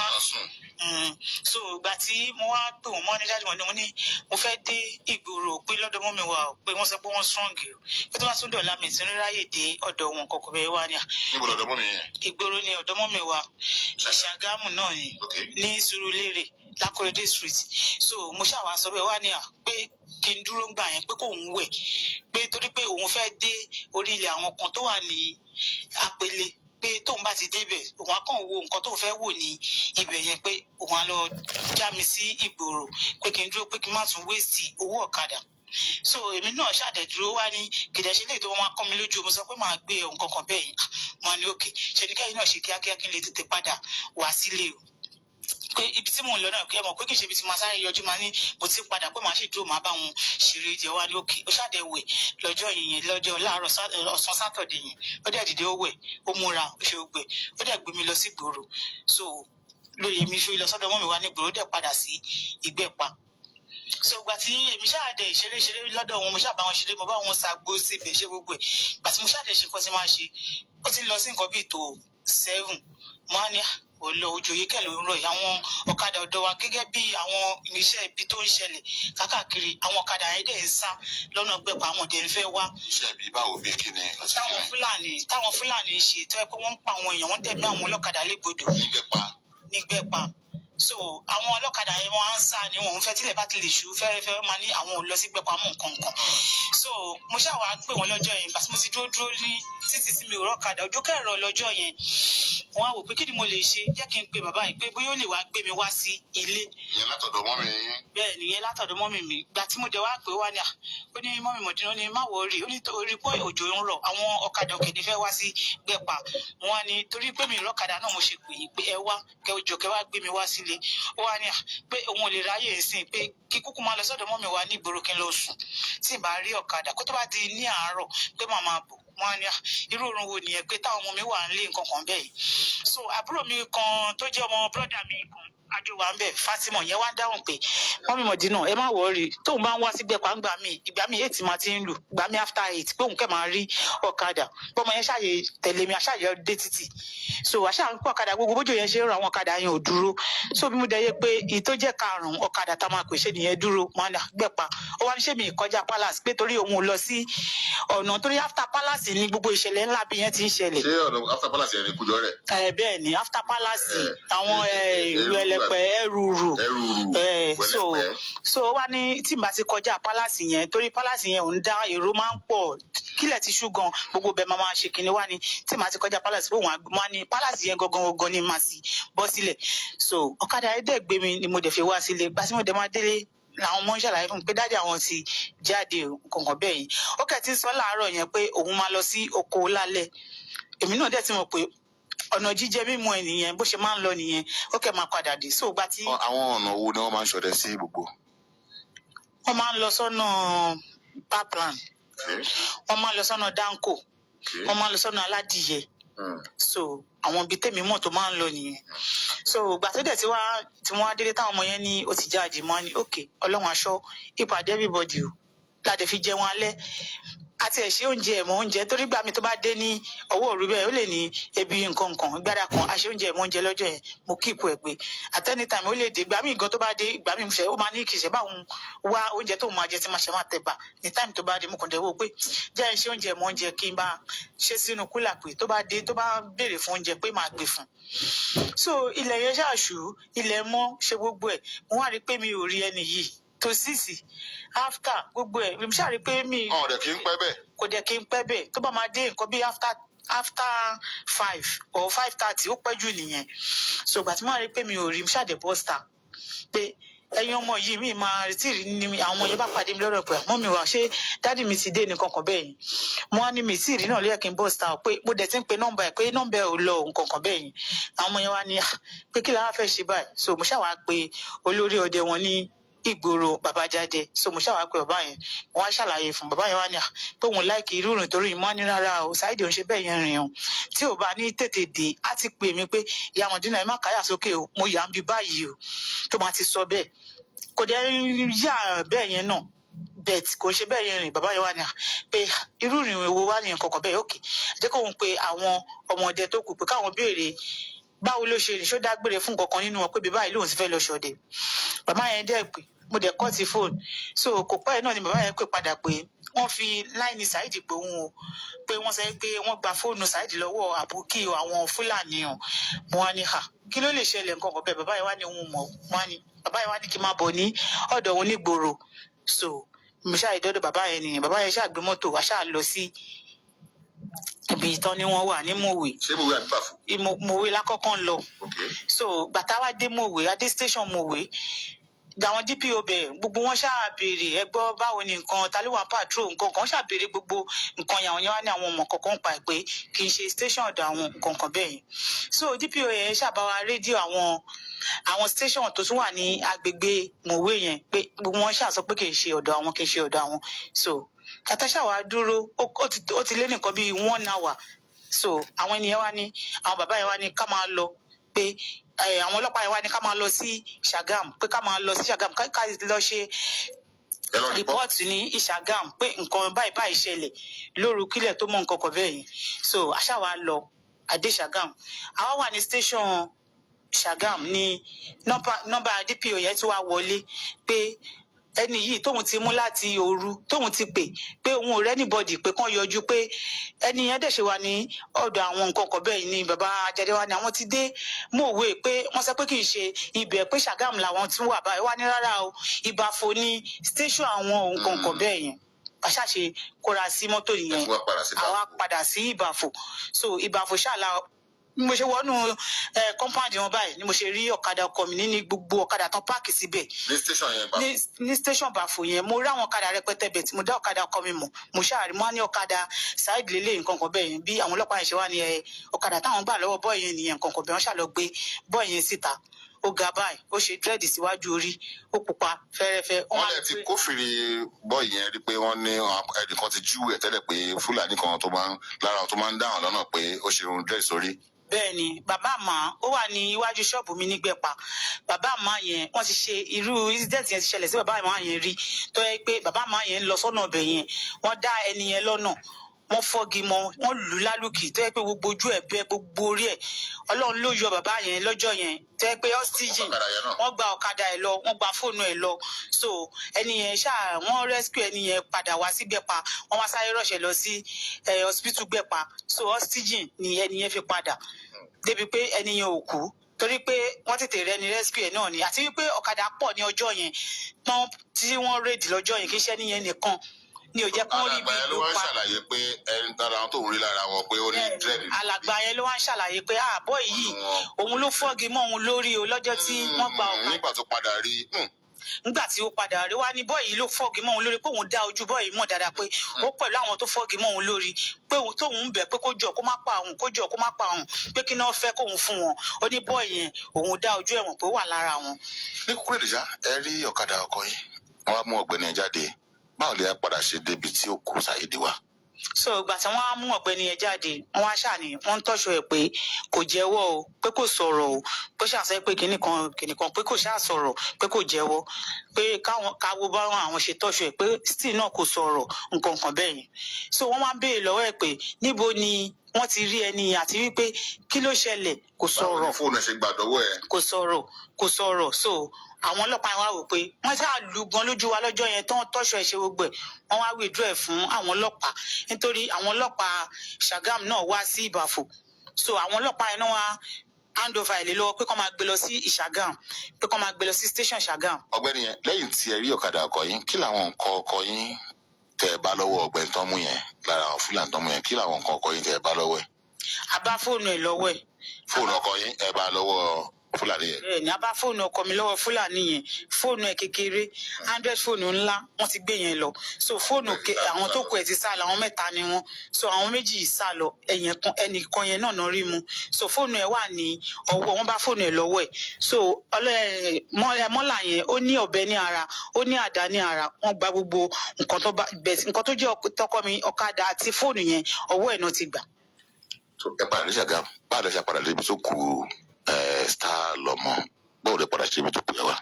so ìgbà tí mo wá pè wọ́n mọ́ ní dájú wọn ni mo ní mo fẹ́ dé Ìgboro pé lọ́dọ̀ mọ́ mi wà ó, pé wọ́n sọ pé wọ́n strong o, pé tó bá tún dọ̀la mi tí ń ráyè dé ọ̀dọ̀ wọn kọ̀ọ̀kan bẹ́ẹ̀ wá ní à. Níbo lọ́dọ̀ mọ́ mi yẹn? Ìgboro ni ọ̀dọ̀ mọ́ mi wà, Sagamun náà ni ní Surulere Lakorede street, so mo ṣàwá sọ bẹ́ẹ̀ wá ní à pé kí n dúró gbà yẹn pé kò ń wẹ̀, pé torí pé òun fẹ́ dé orí ilẹ̀ àwọn kan tó wà ní Apele, pé tóun bá ti débẹ̀ òun á kàn wo nǹkan tóun fẹ́ wò ní ibẹ̀ yẹn, pé òun á lọ já mi sí Ìgboro, pé kí n dúró, pé kí n má tún wéèsì owó ọ̀kadà. So èmi náà ṣàdẹ̀dúró wá ní kìdẹ̀ṣe lè tó wọn wá kọ́ mi lójú, mo sọ pé màá gbé nǹkan kan bẹ́ẹ̀ yẹn. Mo ní òkè ṣe ní kẹ́yìn náà ṣe kíákíá kí n lè tètè padà wá sílé o, pé ibi tí mò ń lọ náà kí ẹ mọ̀ pé kì í ṣe ibi tí màá sáré yọjú máa ní mo ti padà, pé màá sì dúró màá bá wọn ṣeré jẹ. Wá ní òkè ó ṣàdẹ̀wẹ̀ lọ́jọ́ yìnyín, lọ́jọ́ láàárọ̀ ọ̀sán Sátọ̀dé yìí, ó dẹ̀ dìde ó wẹ̀, ó múra, ó ṣe gbẹ, ó dẹ̀ gbé mi lọ sí Ìgboro. So lóye mi fi lọ sọ́dọ̀ mọ́ mi wá ní gbòòrò dẹ̀ padà sí Igbepa. So ìgbà tí èmi ṣáàdẹ ìṣeré lọ́dọ̀ wọn mo ṣáà bá wọn ṣeré mo bá wọn ṣàgbó síbẹ̀ ṣe gbogbo ẹ̀ ìgbà tí mo ṣáàdẹ ṣe nǹkan tí máa ṣe ó ti lọ sí nǹkan bíi tó 7 mo á ní olọ òjòyè kẹlẹ ń rọ yìí àwọn ọ̀kadà ọ̀dọ̀ wa gẹ́gẹ́ bí àwọn iṣẹ́ ibi tó ń ṣẹlẹ̀ káàkiri àwọn ọ̀kadà yẹn dẹ̀ ń sá lọ́nà Igbepa àwọn ọdẹ ń fẹ́ wá. iṣẹ́ bí báwo bí kí ni. táwọn Fúlàní ṣe tó yẹ pé wọ́n ń pa àwọn èèyàn wọ́n dẹ̀ bí àwọn ọlọ́kadà légbodò nígbẹ̀pá. So àwọn ọlọ́kadà yẹn wọ́n á ń sá ni wọ́n ń fẹ́ tílẹ̀ bá ti lè ṣú fẹ́rẹ́fẹ́ máa ní àwọn ò lọ sí Igbepa mú nǹkan kan. So mo ṣáà wá pè wọ́n lọ́jọ́ yẹn bàtí mo ti dúró ní títì sí mi ò rọ́kadà ojú kẹrọ lọ́jọ́ yẹn wọ́n á wò pé kí ni mo lè ṣe jẹ́ kí n pe bàbá yìí pé bóyá ó lè wá gbé mi wá sí ilé. ìyẹn látọ̀dọ̀ mọ́mì yín. bẹ́ẹ̀ nìyẹn látọ̀dọ̀ mọ́mì mi gbà tí mo dẹ̀ wá pé wá ní ó ní mọ́mì Mọ̀dínà ó ní má wọrí ó ní torí pé òjò ń rọ̀ àwọn ọ̀kadà òkèdè fẹ́ wá sí Igbepa wọn á ní torí pé mi ìrọ́kadà náà mo ṣe pè yín pé ẹ wá kẹ wá gbé mi wá sílé ó wá ní pé òun ò lè ráyè sìn pé kí kúkú máa lọ sọ́dọ̀ mọ́mì wa ní ìgboro kí n lọ sùn tí ì bá rí ọ̀kadà kó tó bá di ní àárọ̀ pé màmá bò wọn ní irú oorun wo nìyẹn pé táwọn ọmọ mi wà ń lé nǹkan kan bẹ́ẹ̀ so àbúrò mi kan tó jẹ́ ọmọ bírọ́dà mi kan àjọ wa ń bẹ̀ Fatima yẹn wá dáhùn pé mọ́mì Mọ̀dínà ẹ má wọrí tóun bá ń wá sí Igbepa ń ìgbà mi 8 máa ti ń lù ìgbà mi after 8 pé òun kẹ́ máa rí ọ̀kadà bọ́mọ yẹn ṣàyè tẹ̀lé mi àṣàyè dé títì so àṣà ń pọ̀ ọ̀kadà gbogbo bójú yẹn ṣe ń rọ àwọn ọ̀kadà yẹn ò dúró so bí mo dẹ̀ yẹ pé èyí tó jẹ́ 5 ọ̀kadà tá máa pèsè nìyẹn dúró máa ń Igbepa ó wá ní ṣé mi ìkọjá palace pé torí òun ò lọ sí ọ̀nà torí after palace ni gbogbo ìṣẹ̀lẹ̀ ńlá bí yẹn ti ń ṣẹlẹ̀. ṣé ọ̀nà after palace yẹn ni kújọ rẹ̀. Bẹ́ẹ̀ ni after palace àwọn ìlú ẹlẹ́pẹ̀ ẹrùrù so wá ní tí n bá ti kọjá palace yẹn torí palace yẹn ò ń dá èrò máa ń pọ̀ kílẹ̀ ti ṣú gan gbogbo bẹ́ẹ̀ máa ṣe kinní wá ní tí n bá ti kọjá palace pé wọ́n ní palace yẹn gangan ni màá sì bọ́ sílẹ̀ so ọ̀kadà ẹ̀dẹ̀ gbé mi ni mo dẹ̀ fi wá sílé gbà tí mo dẹ̀ máa délé làwọn ọmọ ń ṣàlàyé fún mi pé dáàdì àwọn ti jáde kọ̀ọ̀kan bẹ́ẹ̀ yìí ó kẹ́ ti sọ láàárọ̀ yẹn pé òun máa lọ sí oko lálẹ́ èmi náà dẹ̀ ti mọ̀ pé ọ̀nà jíjẹ mímu ẹ̀ nìyẹn bó ṣe máa ń lọ nìyẹn ó kẹ́ máa padà dé so gba tí. àwọn ọ̀nà wo ni wọ́n máa ń ṣọdẹ sí gbogbo. wọ́n máa ń lọ sọ́nà Paplan wọ́n máa ń lọ sọ́nà Danko wọ́n máa ń lọ sọ́nà Aládìyẹ so àwọn ibi tèmi mọ̀ tó máa ń lọ nìyẹn so gbà tó dẹ̀ tí wọ́n á délé táwọn ọmọ yẹn ní ó ti jáde mọ́ ni ok ọlọ́run aṣọ ìpàdé everybody o láti fi jẹun alẹ́ àti ẹ̀ ṣe oúnjẹ torí gbà mí tó bá dé ní ọwọ́ òru bẹ́ẹ̀ ó lè ní ebi nǹkan gbára kan àṣẹ oúnjẹ lọ́jọ́ yẹn mo kíìpù ẹ̀ pé at any time ó lè dé gbà mí nǹkan tó bá dé gbà mí ṣe ó máa ní kì í ṣe báwọn wá oúnjẹ tó máa jẹ tí máa ṣe máa tẹ̀bà ní time tó bá dé mo kàn dé wò pé jẹ́ ẹ ṣe oúnjẹ kí n bá ṣe sínú kúlà pé tó bá dé tó bá béèrè fún oúnjẹ pé máa gbé fún so ilẹ̀ yẹn ṣáàṣù ilẹ̀ mọ́ ṣe gbogbo ẹ̀ mo wá rí pé mi ò rí ẹni yìí tó sísì after gbogbo ẹ̀ mi ṣáà rí pé mi. ọ̀rẹ́ kì í pẹ́ bẹ́ẹ̀. kò dẹ̀ kí n pẹ́ bẹ́ẹ̀ tó bá máa dé nǹkan bí after 5 or 5:30 ó pẹ́ jù nìyẹn so ìgbà tí mo rí pé mi ò rí mi ṣáàdẹ̀ bọ́sítà pé ẹ̀yin ọmọ yìí mi máa retí rí ni àwọn yẹn bá pàdé mi lọ́rọ̀ pé àmọ́ mi wà ṣé dádì mi ti dé nìkan kan bẹ́ẹ̀ yẹn mo wá ní mi tí ì rí náà lóye kí n bọ́sítà pé mo dẹ̀ ti ń pe nọ́mbà ẹ̀ pé nọ́mbà ẹ̀ ò lọ nǹkan kan bẹ́ẹ̀ yẹn àwọn ọmọ yẹn wá ní pé kí la wá fẹ́ ṣe báyìí so mo ṣáà wá pe olórí ọdẹ wọn ní ìgboro bàbá jáde so mo ṣàwá pé bàbá yẹn wọn á ṣàlàyé fún bàbá yẹn wá ní pé òun láìkì irú ìrìn torí ìmọ̀ ní rárá o Saheed òun ṣe bẹ́ẹ̀ yẹn rìn o tí ò bá ní tètè dé á ti pè mí pé ìyá Mọ̀dínà ẹ má káyà sókè o mo yà ń bi báyìí o tó máa ti sọ bẹ́ẹ̀ kò dé yà bẹ́ẹ̀ yẹn náà bẹ́ẹ̀ kò ṣe bẹ́ẹ̀ yẹn rìn bàbá yẹn wá ní pé irú ìrìn wo wá ní nǹkan kan bẹ́ẹ̀ òkè jẹ́ kóun pe àwọn ọmọdé tó kù pé káwọn béèrè báwo ló ṣe rìn ṣó dágbére fún kankan nínú wọn pé bí báyìí lóun ti fẹ́ lọ ṣọdẹ bàbá yẹn dẹ́ pé mo dẹ̀ kọ́ ti fóònù so kò pẹ́ náà ni bàbá yẹn pè padà pé wọ́n fi láìní Saheed pé òun o pé wọ́n sọ pé wọ́n gba fóònù Saheed lọ́wọ́ àbúkí àwọn Fúlàní o mo wá ní kí ló lè ṣẹlẹ̀ nǹkan kan bẹ́ẹ̀ bàbá yẹn wá ní òun mọ̀ wá ní bàbá yẹn wá ní kí n máa bọ̀ ní ọ̀dọ̀ òun nígboro so mo ṣáà ìdọ́dọ̀ bàbá yẹn nìyẹn bàbá yẹn ṣáà gbé mọ́tò wá ṣáà lọ sí ibi ìtàn ni wọ́n wà ní Mòwe. ṣé Mòwe àbí Bàfò? Mòwe lákọ́kọ́ ń lọ so gbàtà wá dé Mòwe adé station Mòwe àwọn DPO bẹ gbogbo wọn ṣáà béèrè ẹ gbọ́ báwo ni nǹkan taliwa patrol nǹkan kan ṣáà béèrè gbogbo nǹkan yàwọn yẹn wá ní àwọn ọmọ kọ̀ọ̀kan pa ẹ̀ pé kì í ṣe station ọ̀dọ̀ àwọn nǹkan kan bẹ́ẹ̀ yẹn so DPO yẹn ṣàbáwá rédíò àwọn station tó tún wà ní agbègbè Mòwe yẹn pé gbogbo wọn ṣáà sọ pé kì í ṣe ọ̀dọ̀ àwọn so kàtàṣà wa dúró ó ti lé nìkan bíi 1 hour so àwọn ènìyàn wá ní àwọn bàbá yẹn wá ní ká máa lọ pé àwọn ọlọ́pàá yẹn wá ní ká máa lọ sí Sagamun pé ká máa lọ sí Sagamun ká lọ ṣe rìpọ́ọ̀tì ní Sagamun pé nǹkan báyìí ṣẹlẹ̀ lóru kílẹ̀ tó mọ nǹkan kan bẹ́ẹ̀ yẹn so aṣáwa lọ àdé Sagamun àwa wà ní station Sagamun ní nọ́mbà DPO yẹn tí wàá wọlé pé ẹni yìí tóun ti mú láti òru tóun ti pé òun ò rẹ́nìbọ̀dì pé kán yọjú pé ẹni yẹn dẹ̀ ṣe wà ní ọ̀dọ̀ àwọn nǹkan kan bẹ́ẹ̀ ni bàbá Ajade wa ni àwọn ti dé mọ̀wé pé wọ́n sọ pé kì í ṣe ibẹ̀ pé Sagamun làwọn tí wà báyìí wá ní rárá o Ìbàfò ní station àwọn nǹkan kan bẹ́ẹ̀ yẹn àṣàṣe kóra sí mọ́tò yẹn àwa padà sí Ìbàfò so Ìbàfò ṣàlà mo ṣe wọnú compound wọn báyìí ni mo ṣe rí ọ̀kadà ọkọ mi ní gbogbo ọ̀kadà tán páàkì síbẹ̀ ní station yẹn bá ní station Ìbàfò yẹn mo rí àwọn ọ̀kadà rẹpẹtẹ bẹ̀ tí mo dá ọ̀kadà ọkọ mi mọ̀ mo ṣàrí mo ní ọ̀kadà Saheed lélẹ̀ nǹkan kan bẹ́ẹ̀ yẹn bí àwọn ọlọ́pàá yẹn ṣe wá ní ọ̀kadà táwọn gbà lọ́wọ́ bọ́ọ̀ yẹn nìyẹn nǹkan kan bẹ́ẹ̀ wọ́n ṣàlọ gbé bọ́ọ̀ yẹn síta ó ga báyìí ó ṣe dírẹ́dì síwájú orí ó pupa fẹ́rẹ́fẹ́. wọ́n lè ti kófìrí bọ́ọ̀ yẹn rí pé wọ́n ní ẹnìkan ti júwèé tẹ́lẹ̀ pé Fúlàní kan tó máa ń dáhùn lọ́nà pé ó ṣe irun dírẹ́dì sórí. Bẹ́ẹ̀ni bàbá àmà ó wà ní iwájú ṣọ́ọ̀bù mi ní Igbepa bàbá àmà yẹn wọ́n ti ṣe irú incident yẹn ti ṣẹlẹ̀ sí bàbá àmà yẹn rí tó yẹ pé bàbá àmà yẹn ń lọ sọ́nà ọbẹ̀ yẹn wọ́n dá ẹni yẹn lọ́nà wọ́n fọ́gi mọ́ wọ́n lù ú lálùkì tó yẹ pé gbogbo ojú ẹ̀ bẹ́ gbogbo orí ẹ̀ Ọlọ́run ló yọ bàbá yẹn lọ́jọ́ yẹn tó yẹ pé oxygen wọ́n gba ọ̀kadà ẹ̀ lọ wọ́n gba fóònù ẹ̀ lọ so ẹni yẹn ṣáà wọ́n rescue ẹni yẹn padà wá sí Igbepa wọ́n wá sáré rọ̀ṣẹ̀ lọ sí hospital Igbepa so oxygen ni ẹni yẹn fi padà débi pé ẹni yẹn ò kú torí pé wọ́n tètè rẹni rescue ẹ̀ náà ni àti wípé ọ̀kadà pọ̀ ní ọjọ́ yẹn tán tí wọ́n rèdì lọ́jọ́ yẹn kì í ṣe ẹni yẹn nìkan ni ò jẹ́ kó rí bí ló pa. alàgbà yẹn ló wá ń ṣàlàyé pé ẹni tára wọn tó ń rí lára wọn pé ó ní dírẹ́dì. alàgbà yẹn ló wá ń ṣàlàyé pé àbọ̀ yìí òun ló fọ́gi mọ́ òun lórí o lọ́jọ́ tí wọ́n gba ọ̀kadà. nígbà tó padà rí nígbà tí ó padà rí wá ní bọ́ọ̀yì ló fọ́gi mọ́ òun lórí pé òun dá ojú bọ́ọ̀yì mọ̀ dáadáa pé ó pẹ̀lú àwọn tó fọ́gi mọ́ òun lórí pé òun tóun ń bẹ̀ pé kó jọ kó má pa òun kó jọ kó má pa òun pé kí náà fẹ́ kóun fún wọn ó ní bọ́ọ̀yì yẹn òun dá ojú ẹ̀wọ̀n pé ó wà lára wọn. ní kúkúrú ìdíjà ẹ rí ọ̀kadà ọkọ yìí wọ́n wá mú ọ̀gbẹ́ni ẹ̀ jáde báwo lè padà ṣe débi tí ó kù Saheed wá. so ìgbà tí wọ́n á mú ọ̀gbẹ́ni yẹn jáde wọ́n wá ṣàní wọ́n ń tọ́ṣọ ẹ̀ pé kò jẹ́wọ́ o pé kò sọ̀rọ̀ o pé ṣàṣẹ pé kìnìkan pé kò ṣáà sọ̀rọ̀ pé kò jẹ́wọ́ pé káwo bá àwọn ṣe tọ́ṣọ ẹ̀ pé still náà kò sọ̀rọ̀ nǹkan kan bẹ́ẹ̀ yẹn so wọ́n wá ń béèrè lọ́wọ́ ẹ̀ pé níbo ni wọ́n ti rí ẹni àti wípé kí ló ṣẹlẹ̀ kò sọ̀rọ̀ báwo ni fóònù ẹ ṣe gbàdọ́wọ́ ẹ. kò sọ̀rọ̀ so àwọn ọlọ́pàá wa wò pé wọ́n ṣáà lù gan lójú wa lọ́jọ́ yẹn tán tọ́ṣọ ẹ̀ ṣe gbogbo ẹ̀ wọ́n wá withdraw ẹ̀ fún àwọn ọlọ́pàá nítorí àwọn ọlọ́pàá Sagamun náà wá sí Ìbàfò so àwọn ọlọ́pàá yẹn náà wá hand over ẹ̀ lé lọ́wọ́ pé kó máa gbé lọ sí Sagamun pé kó máa gbé lọ sí station Sagamun. ọ̀gbẹ́ni yẹn lẹ́yìn tí ẹ rí ọ̀kadà ọkọ yín kí làwọn nǹkan ọkọ yín tẹ́ ẹ bá lọ́wọ́ ọ̀gbẹ́ni tó mú yẹn lára àwọn Fúlàní tó mú yẹn kí làwọn nǹkan ọkọ yín tẹ́ ẹ bá lọ́wọ́ ẹ̀. a bá fóònù ẹ̀ lọ́wọ́ ẹ̀. fóònù ọkọ yín ẹ bá lọ́wọ́ Fúlàní yẹn. bẹ́ẹ̀ni a bá fóònù ọkọ mi lọ́wọ́ Fúlàní yẹn fóònù ẹ̀ kékeré 100 fóònù ńlá wọ́n ti gbé yẹn lọ so fóònù àwọn tó kù ẹ̀ ti sá lọ àwọn mẹ́ta ni wọ́n so àwọn méjì sá lọ ẹnìkan yẹn náà rí mu so fóònù ẹ̀ wà ní ọwọ́ wọ́n bá fóònù ẹ̀ lọ́wọ́ ẹ̀ so mọ́là yẹn ó ní ọ̀bẹ ní ara ó ní àdá ní ara wọ́n gba gbogbo nǹkan tó jẹ́ tọkọ mi ọ̀kadà àti fóònù yẹn ọwọ́ ẹ̀ náà ti gbà. ẹ padà ní Sagamun báwo lè ṣe padà débi tó kù Star-Lomo báwo lè padà ṣe ibi tó kù ẹ wá.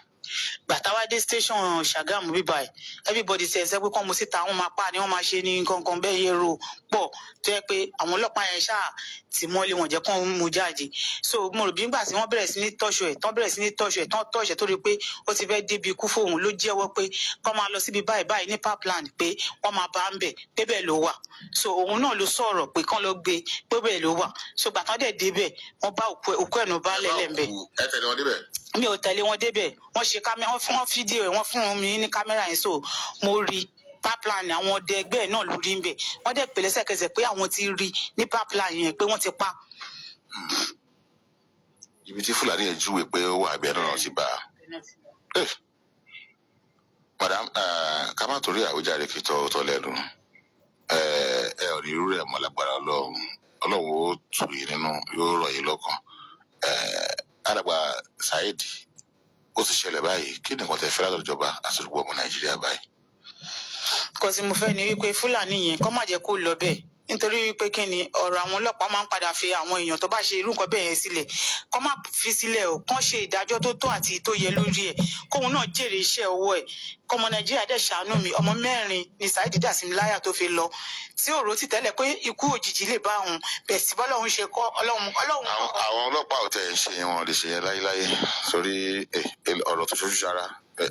gbàtà wá dé station Sagamun bíbá ẹ everybody ti ẹsẹ pé kọ́ mo síta wọ́n máa pa ni wọ́n máa ṣe ní kankan bẹ́ẹ̀ yẹ ro pọ̀ tó yẹ pé àwọn ọlọ́pàá yẹn ṣáà tì mọ́lé wọn jẹ́ kó mú jáde so mo rò bí nígbà tí wọ́n bẹ̀rẹ̀ sí ní tọ́ṣọ ẹ̀ tán tọ́ṣẹ̀ tó rí pé ó ti fẹ́ débi ikú fóun ló jẹ́wọ́ pé kọ́ máa lọ síbi báyìí ní Parkland pé wọ́n máa bá ń bẹ̀ pé bẹ́ẹ̀ ló wà so òun náà ló sọ̀rọ̀ pé kán lọ gbé pé bẹ́ẹ̀ ló wà so gbàtàn dẹ̀ débẹ̀ wọ́n bá òkú ẹ̀ náà bá lẹ́lẹ̀ ń bẹ̀. ẹ tẹ̀lé wọn débẹ̀. mi ò tẹ̀lé wọn débẹ̀ wọ́n ṣe wọ́n fídíò ẹ̀ wọ́n fún mi ní kámẹ́rà yẹn so mo rí Parkland àwọn ọdẹ ẹgbẹ́ náà ló rí ń bẹ̀ wọ́n dẹ̀ pè lẹ́sẹ̀kẹsẹ̀ pé àwọn ti rí ní Parkland yẹn pé wọ́n ti pa. ibi tí Fúlàní yẹn júwe pé ó wà abẹ́ náà ti bá a. madam ká má torí àwíjàre kí tọ́ lẹ́nu ẹ ò rí irú rẹ̀ mọ́ lágbára Ọlọ́run ó tù yín nínú yóò rọ̀ yín lọ́kàn. alàgbà Saheed ó ti ṣẹlẹ̀ báyìí kí nìkan tẹ fẹ́ látọ̀dọ̀ ìjọba àti gbogbo ọmọ Nàìjíríà báyìí. kò sí mo fẹ́ ni wípé Fúlàní yẹn kọ́ má jẹ́ kó lọ bẹ́ẹ̀ nítorí pé kí ni ọ̀rọ̀ àwọn ọlọ́pàá máa ń padà fi àwọn èèyàn tó bá ṣe irú nǹkan bẹ́ẹ̀ yẹn sílẹ̀ kó má fi sílẹ̀ o kán ṣe ìdájọ́ tó tó àti tó yẹ lórí ẹ̀ kóun náà jèrè iṣẹ́ ọwọ́ ẹ̀ kọ́mọ nàìjíríà dẹ̀ ṣàánú mi ọmọ 4 ni Saheed dà sí mi láyà tó fi lọ tí òró ti tẹ́lẹ̀ pé ikú òjijì lè bá òun bẹ̀ sí bọ́lọ́run ṣe kọ́ ọlọ́run. àwọn ọlọ́pàá ò tẹ̀ ń ṣe wọn lè ṣe yẹn láyéláyé sórí ọ̀rọ̀ tó ṣojú ṣara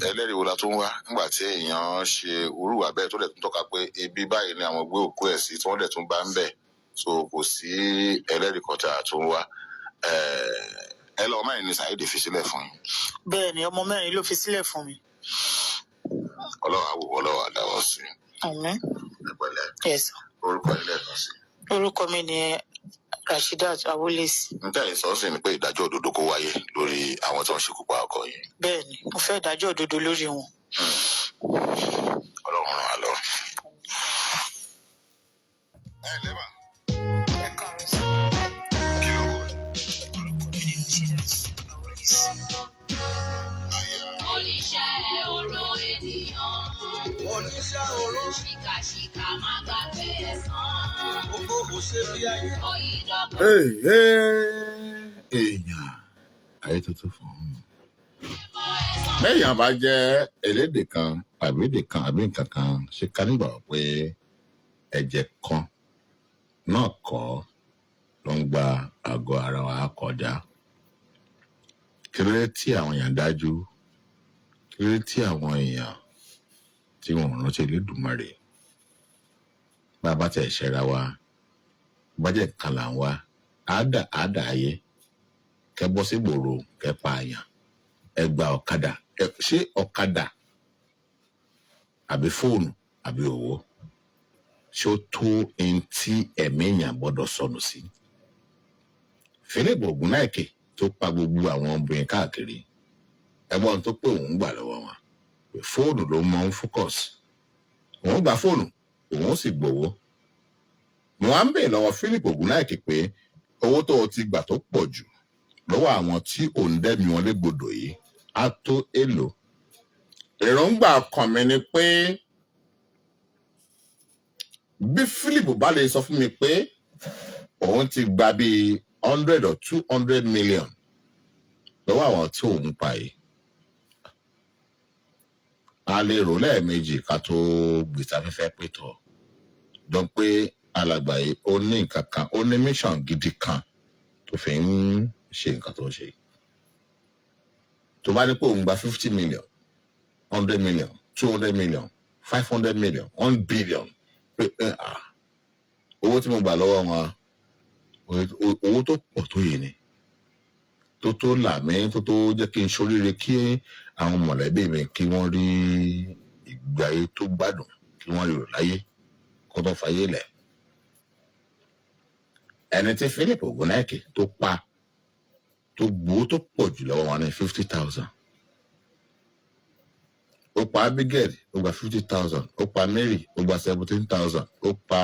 ẹlẹ́rìí wo la tún wá nígbà tí èèyàn ṣe orúwà bẹ́ẹ̀ tó dẹ̀ tún tọ́ka pé ibi báyìí ni àwọn gbé òkú ẹ̀ sí tí wọ́n dẹ̀ tún bá ń bẹ̀ so kò sí ẹlẹ́rìí kan tá a tún wá ẹ lọ mẹ́rin ni Saheed fi sílẹ̀ fún yín. bẹ́ẹ̀ ni ọmọ 4 ló fi sílẹ̀ fún mi. ọlọ́run àwòwọ́ ọlọ́run àdáwọ̀ sí i. àmín. ẹ̀pẹ̀lẹ́ yes. orúkọ ilé ẹ̀kan sí. orúkọ mi ni Rasheedat Awolesi. n tẹ́ ẹ̀ sọ sí ni pé ìdájọ́ òdodo kó wáyé lórí àwọn tó ń ṣekú pa ọkọ yìí. bẹ́ẹ̀ ni mo fẹ́ ìdájọ́ òdodo lórí wọn. ọlọ́run ràn án lọ. ẹ lẹ́bàá. ẹ káàárọ̀ sí. kí ló wọ. orúkọ mi ni Rasheedat Awolesi. Oníṣẹ́ oró ènìyàn. oníṣẹ́ oró. Ṣìkàṣìkà má gbàgbé ẹ̀san. gbogbo kò ṣe bí ayé. Oyídọ́gba. èèyàn ayé tuntun fún un. lẹ́yìn bá jẹ́ elédè kan àbí èdè kan àbí nǹkan kan ṣe ká nígbà pé ẹ̀jẹ̀ kan náà kọ́ ló ń gba àgọ́ ara wa kọjá. kí ló dé tí àwọn èèyàn dájú kí ló dé tí àwọn èèyàn tí wọn ò rántí Elédùmarè bàbá tẹ̀ ṣẹ́ra wa bájẹ̀ kan là ń wá àádà ayé kẹ bọ́ sí gbòòrò kẹ pa àyàn ẹ gba ọ̀kadà ṣé ọ̀kadà àbí fóònù àbí owó ṣé ó tó ẹni tí ẹ̀mí èèyàn gbọ́dọ̀ sọnù sí. Philip Ogunnaike tó pa gbogbo àwọn obìnrin káàkiri ẹgbọ́n tó pé òun gbà lọ́wọ́ wọn pé fóònù ló mọ ń focus òun gba fóònù òun sì gbowó. mo wá ń bèèrè lọ́wọ́ Philip Ogunnaike pé owó tó o ti gbà tó pọ̀ jù lọ́wọ́ àwọn tí òun dẹ́mi wọn légbodò yìí á tó èlò. èròǹgbà ọkàn mi ni pé bí Philip bá lè sọ fún mi pé òun ti gba bíi 100 or 200 million lọ́wọ́ àwọn tí òun pa yìí a lè rò lẹ́ẹ̀mejì ká tó gbèsè afẹ́fẹ́ pé tọ̀ jọ pé alàgbà yìí ó ní nǹkan kan ó ní mission gidi kan tó fi ń ṣe nǹkan tó ń ṣe. tó bá ní pé òun gba 50 million 100 million 200 million 500 million 1 billion pé owó tí mo gbà lọ́wọ́ wọn owó tó pọ̀ tó yìí ni tó làmí tó jẹ́ kí n ṣoríire kí àwọn mọ̀lẹ́bí mi kí wọ́n rí ìgbé ayé tó gbádùn kí wọ́n rí rò láyé kó tó fàyè lẹ̀. ẹni tí Philip Ogunnaike tó pa tó gbowó tó pọ̀ jù lọ́wọ́ wọn ní 50,000. ó pa Abigail ó gba 50,000 ó pa Mary ó gba 17,000 ó pa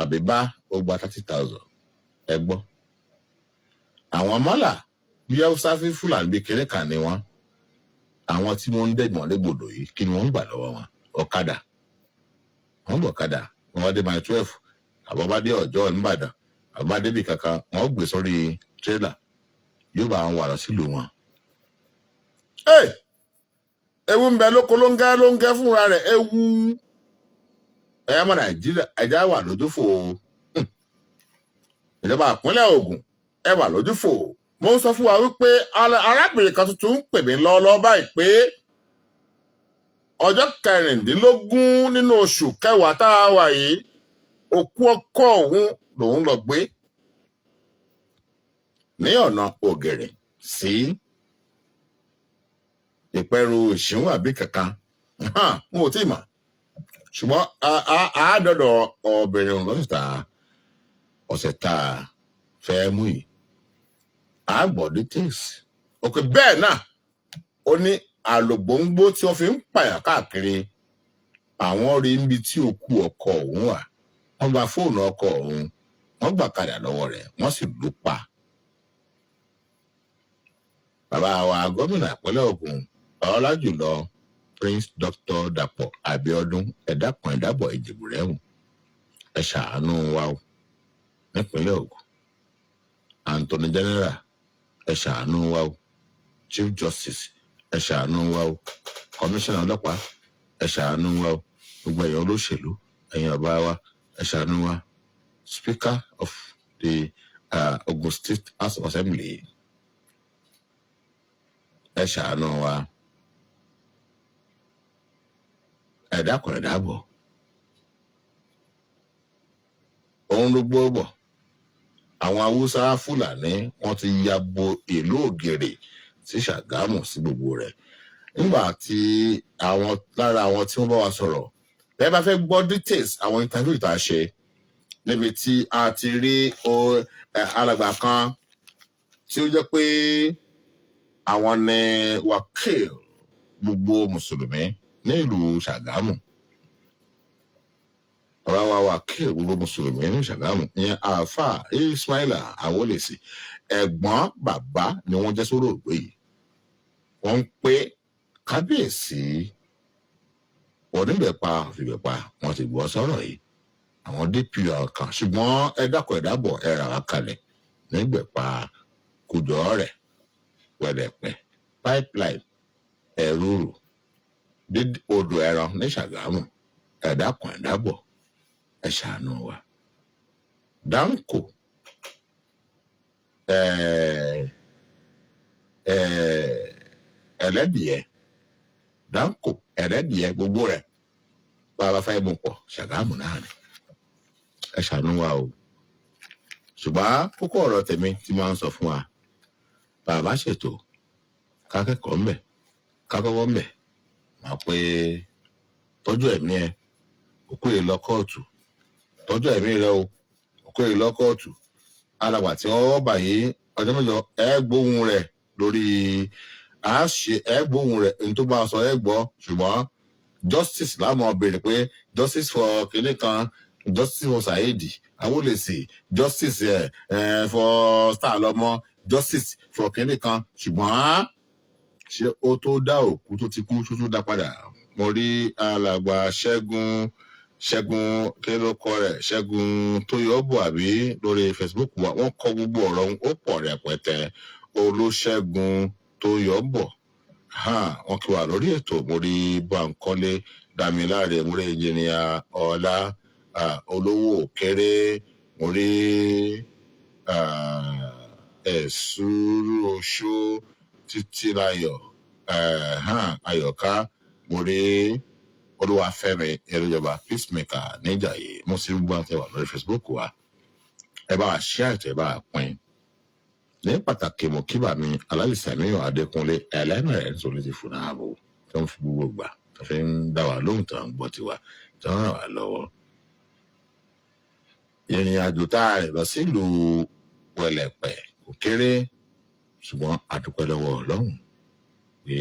Àbíbá ó gba 30,000. ẹ gbọ́ àwọn mọ́là bí Hausa fi Fúlàní bí kéré kan ni wọ́n àwọn tí wọ́n ń dẹ̀gbọ́n légbodò yìí kí ni wọ́n ń gbà lọ́wọ́ wọn ọ̀kadà wọ́n gbọ́ ọ̀kadà wọ́n wá dé mile 12 àbọ̀bádé ọjọ́ nìbàdàn àbọ̀bádé bì kankan wọ́n gbé sórí tírélà yóò bá wọn wà lọ sílùú wọn. ewu ń bẹ lóko ló ń gẹ́ fúnra rẹ̀ ewu ẹ̀yà mọ́ Nàìjíríà ẹ̀já wà lójúfò ìjọba ìpínlẹ̀ Ògùn ẹ wà lójúfò. mo ń sọ fún wa wípé arábìnrin kan tuntun ń pè mí lọ́wọ́lọ́wọ́ báyìí pé ọjọ́ 16 nínú oṣù kẹwàá tá a wà yìí òkú ọkọ òun lòun lọ gbé ní ọ̀nà Ògèrè sí Ìpẹ̀rù Ìṣìnwó àbí kankan n ò tí ì mọ̀ ṣùgbọ́n àádọ́dọ̀ ọbẹ̀rẹ̀ òun lọ́sìtà ọ̀sẹ̀ tá a fẹ́ mú yìí àgbọ̀ details òkè bẹ́ẹ̀ náà ó ní àlògbòǹgbò tí wọ́n fi ń pààyàn káàkiri àwọn rí níbi tí òkú ọkọ òun wà wọ́n gba fóònù ọkọ òun wọ́n gbà kadà lọ́wọ́ rẹ̀ wọ́n sì lù pa. bàbá wa gómìnà ìpínlẹ̀ Ògùn Ọlájùlọ Prince Dr. Dàpọ̀ Abíọ́dún ẹ̀dàkùn ẹ̀dàbọ̀ ìdìbò rẹ̀hùn ẹ ṣàánú wa o nípínlẹ̀ Ògùn Anthony General ẹ ṣàánú wa o Chief Justice ẹ ṣàánú wa o Commissioner ọlọ́pàá ẹ ṣàánú wa o gbogbo ẹ̀yàn olóṣèlú ẹ̀yàn ọba wa ẹ ṣàánú wa Speaker of the Ogun State House of Assembly ẹ ṣàánú wa ẹ̀dàkùn ẹ̀dàbọ̀ òun ló gbọ́ bọ̀ àwọn Haúsá Fúlàní wọ́n ti ya bo ìlú Ògèrè sí Ṣàgámù sí gbogbo rẹ̀ nígbà tí àwọn lára àwọn tí wọ́n bá wa sọ̀rọ̀ bẹ́ẹ̀ bá fẹ́ gbọ́ details àwọn interview tá a ṣe níbi tí a ti rí alàgbà kan tí ó jẹ́ pé àwọn ni wakil gbogbo mùsùlùmí ní ìlú Ṣàgámù ọ̀rọ̀ wa wakil gbogbo mùsùlùmí ní Ṣàgámù ìyẹn àáfàá Ismaila Awolesi ẹ̀gbọ́n bàbá ni wọ́n jẹ́ sórí ògbé yìí wọ́n ń pé kábíyèsí onígbẹ̀pá fìgbẹ̀pá wọ́n ti gbọ́ sọ̀rọ̀ yìí àwọn DPO kan ṣùgbọ́n ẹ dákọ̀ ẹ dábọ̀ ẹ rà wá kalẹ̀ nígbẹ̀pá kùjọ rẹ̀ wẹ̀lẹ̀pẹ̀ pipeline ẹ̀rúrù odò ẹran ní Ṣàgámù ẹ dákọ̀ ẹ dábọ̀ ẹ ṣàánú wa Danko ẹlẹ́dìẹ Danko ẹlẹ́dìẹ gbogbo rẹ̀ bàbá fẹ́ mú pọ̀ Ṣàgámù náà ni ẹ ṣàánú wa o ṣùgbọ́n kókó ọ̀rọ̀ tèmi tí máa ń sọ fún wa bàbá ṣètò kákẹ́kọ̀ọ́ mbẹ̀ kákọ́kọ́ mbẹ̀ máa pé tọ́jú ẹ̀mí ẹ òkú yìí lọ kóòtù tọ́jú ẹ̀mí rẹ o òkú yìí lọ kóòtù alàgbà tí wọ́n bà yìí ọjọ́ mẹ́jọ ẹ gbóhùn rẹ̀ lórí ẹ gbóhùn rẹ̀ ní tó bá sọ ẹ gbọ́ ṣùgbọ́n justice láàmú béèrè pé justice for kinní kan justice for Saheed Awolesi justice for Star-Lomo justice for kinní kan ṣùgbọ́n ṣé ó tó dá òkú tó ti kú tó tó dá padà mo rí alàgbà Ṣẹ́gun kí ló kọ rẹ̀ Ṣẹ́gun tó yọ bọ àbí lórí Facebook wa wọ́n kọ gbogbo ọ̀rọ̀ ó pọ̀ rẹpẹtẹ Olúṣẹ́gun tó yọ bọ wọ́n kí wà lórí ètò mo rí Bánkọ́lé Dámiláre mo rí engineer Ọlá olówó òkèrè mo rí ẹ̀sùrù oṣó Títílayọ̀ Ayọ̀ká mo rí Olúwafẹ́mi Ẹlẹ́jọba peacemaker níjàyè mo sì ń gbọ́ àtẹwà lórí Facebook wa ẹ bá share ẹ bá pín ní pàtàkì mo kíbà mi Alálìsàmíyàn Adékúnlé ẹlẹ́mẹ̀rẹ̀ nítorí ti fún ààbò tó ń fi gbogbo gbà tó fi ń dá wa lóhùn tó ń gbọ́ tiwa tó ń ràn wá lọ́wọ́ ìrìn àjò tá a rìn lọ sílùú Wẹ̀lẹ̀pẹ̀ kò kéré ṣùgbọ́n a dúpẹ́ lọ́wọ́ Ọlọ́run pé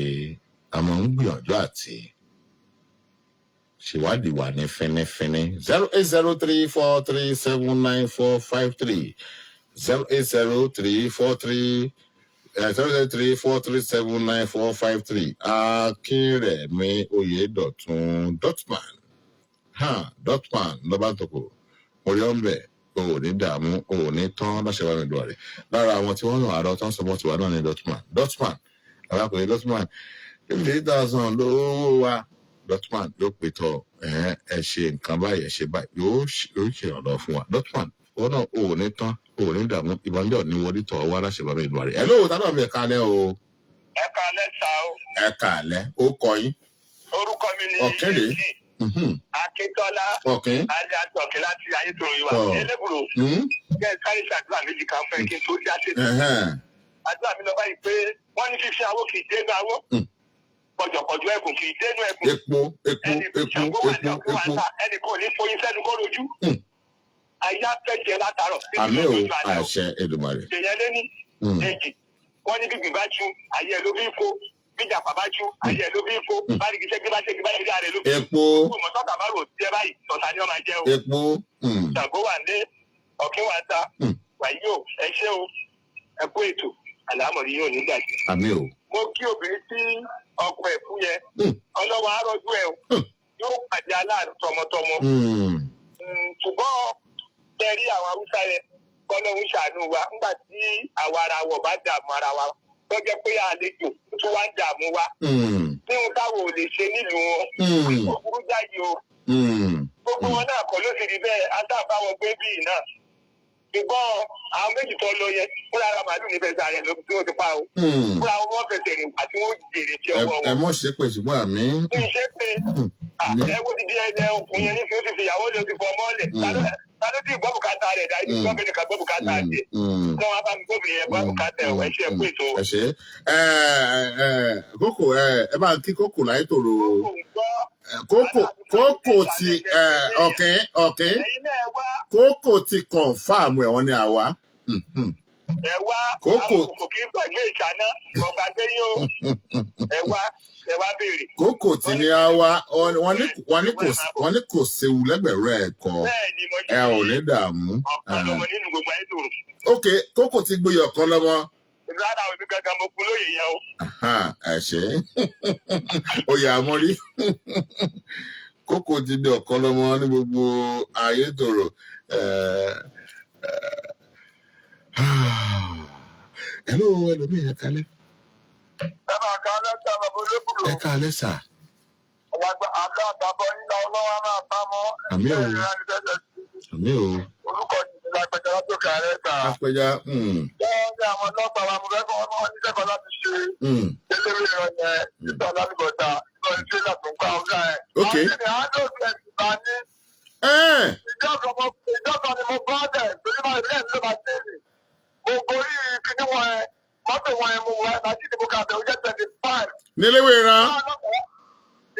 a máa ń gbìyànjú àti ṣèwádìí wà ní fínífíní 08034379453 08034379453 Akínrẹ̀mí Oyèdọ̀tun Dotman lọ́ba tòkò orí ọ̀nbẹ̀ o ò ní dààmú o ò ní tán láṣẹ wà nílùú rẹ̀ lára àwọn tí wọ́n yàn àrọ tán sọmọ tiwa náà ní Dotman arákùnrin Dotman 50,000 lówó wa Dotman yóò pè tọ ẹ ṣe nǹkan báyìí ẹ ṣe báyìí yóò ṣèrànlọ́ fún wa Dotman wọn náà o ò ní tán o ò ní dààmú ìbànújẹ́ ní wọlé tọ̀ wá láṣẹ bàbá ìlú rẹ̀ ẹ lóò tá náà mi ẹ̀ka alẹ́ o. ẹ̀ka alẹ́ sa o. ẹ̀ka alẹ́ ó kọ yín. orúkọ mi ni ọ̀kẹ́rẹ́. Akíntọ́lá alẹ́ àtọ̀kẹ́ láti ayétòrò ìwà ẹlẹ́bùrò jẹ́ sáré ṣàdúrà méjì kan fẹ́ kí n tó jáde. àdúrà mi lọ báyìí pé wọ́n ní fífi awó kì í dénú awó pọ̀jọ̀pọ̀jọ̀ ẹkùn kì í dénú ẹkùn ẹnì kò ní foyín sẹ́nu kó rojú àyà fẹ́jẹ látàárọ̀. àmì ò àṣẹ Èdùmàrè. èèyàn lé ní èjì wọ́n ní gbígbìn bá ju ayé ló bí fo bíjà bàbá ju ayé ló bí fo báyìí ṣẹ́gi bá ṣẹ́gi báyìí rẹ̀ ló bí fo. epo mọ̀tọ́kà bá rò jẹ́ báyìí tọ̀tà ni wọ́n máa jẹ́ o. epo ṣàgbó wà ní ọ̀kín wà ta wàyí o ẹ ṣé o ẹ kú ètò àlámọ̀rí yóò ní gbàgbé. àmì ò. mo kí obìnrin tí ọkọ ẹ̀ fún yẹn ọlọ́wọ́ arọ́jú ẹ̀ yóò pàdé aláàánú tọmọtọmọ. ṣùgbọ́n tẹ̀rí àwọn haúsá yẹn kọ́lọ́hún ṣàánú wa nígbà tí àwa ara wọ̀ bá dààmú ara wa lọ́jọ́ pé àlejò tó wá ń dààmú wa. tí wọn táwọn ò lè ṣe nílùú wọn ó burú jáde o. gbogbo wọn náà kọ́ ló sì rí bẹ́ẹ̀ adábáwọn gbé bíi náà. ṣùgbọ́n àwọn méjì tó lọ yẹ fúnra ara màálù níbẹ̀ sàrẹ̀ ló tí wọ́n ti pa o. fúnra wọn fẹsẹ̀ rìn àti wọ́n jèrè tí ọwọ́ wọn. ẹ mọ̀ ṣe pé ṣùgbọ́n àmì. kì í ṣe pé ẹ wo ti di ẹyẹ òkun yẹn nífi ó ti fi ìyàwó lè ti fọ ọmọ lẹ̀ tàbí tí gbọ́ bùkátà rẹ̀ dá ibi gbọ́ bẹ̀rẹ̀ ká gbọ́ bùkátà rẹ̀ ní wọn bá mi gbọ́ bẹ̀rẹ̀ gbọ́ bùkátà ẹ̀ ẹ̀ ṣe é pé ètò. ẹ ṣe kókò ẹ bá ń kí kókò láyé tòrò kókò ti ọ̀kẹ́ kókò ti kọ̀ǹfàmù ẹ̀wọ̀n ni àwa. ẹ wá àwọn kò kí n gbàgbé ìṣáná ọgbà gbẹ̀yìn o ẹ wá béèrè. kókò tí ní àwa wọn ní kò séwu lẹ́gbẹ̀rún ẹ̀kọ́ ẹ ò ní dààmú. ọ̀pọ̀lọpọ̀ nínú gbogbo ayé tòrò. ok kókò ti gbé ọ̀kan lọ́mọ. rárá òbí gangan mo kú lóye yẹn o. ẹ ṣe oyè àmọ́rí kókò ti di ọ̀kan lọ́mọ ní gbogbo ayé tòrò. hello ẹlòmíì ẹ kálẹ́. ẹ máa kálẹ́ sí àwọn olóbùrò. ẹ kálẹ́ sà. àgbà àtàbọ̀ nígbà ọlọ́wọ́ máa bá mọ́. àmì o àmì o. orúkọ ìdílé lápẹjọ látò kàrẹ́ gbà. lápẹjọ. bẹ́ẹ̀ ni àwọn ọlọ́pàá wa mo fẹ́ kọ́ ọ́n ní sẹ́kọ̀ọ́ láti ṣe eléré ìrọ̀lẹ́ títà lálùbọ̀tà lọ sí ìlà tó ń pa ọ̀gá ẹ̀. ok. àwọn ènìyàn á lò sí ẹ̀sìn bá ní. ìjọba ni mo bá dẹ̀ torí máa rí ẹ̀sìn ló máa tẹ̀lé. mo borí kíní wọn ẹ mọ́tò wọn ẹ mo wọ ẹ láti ìdìbò kàbẹ̀ ó jẹ́ 25. níléwé ran.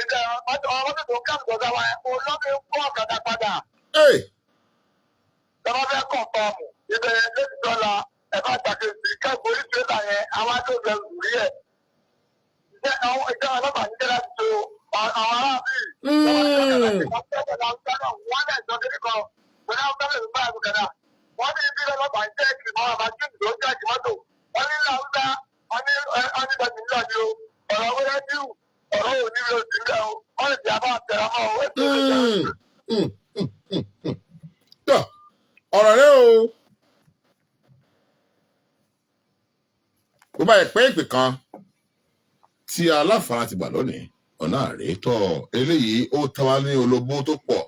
ìjà mọ́tò tó ń kàbẹ̀ ọ̀gá wa ẹ olómi ń kó ọ̀kadà padà. Tọ́lá fẹ́ kọ̀ fọ́ọ̀mù ibẹ̀ $8 ẹ̀fà ṣàkíyèsí kẹ́kọ̀ọ́ orí tírélà yẹn àwọn àjọyọ̀ rí ẹ̀. Ìjọ ọlọ́pàá ní kẹ́lá ti so àwọn aráàbí. Wọ́n ní ibi ọlọ́pàá ń jẹ́ ìgbìmọ̀ àbájú ìlú jẹ́ ìgbìmọ̀tò. Wọ́n ní ilé Haúsá, wọ́n ní ìdájọ́ ìlú àdí o. Ọ̀rọ̀ owó rẹ̀ díù, ọ̀rọ̀ òní rẹ̀ òsì rẹ̀ o. Wọ́n lè ti àbá àtẹ̀rẹ̀ mọ́ owó ètò ìjọba. ọ̀rọ̀ rẹ o bó bá yẹ pé ìpè kan tí aláfàá ti gbà lónìí ọ̀nà àrétọ́ eléyìí ó tàwa ní olóbó tó pọ̀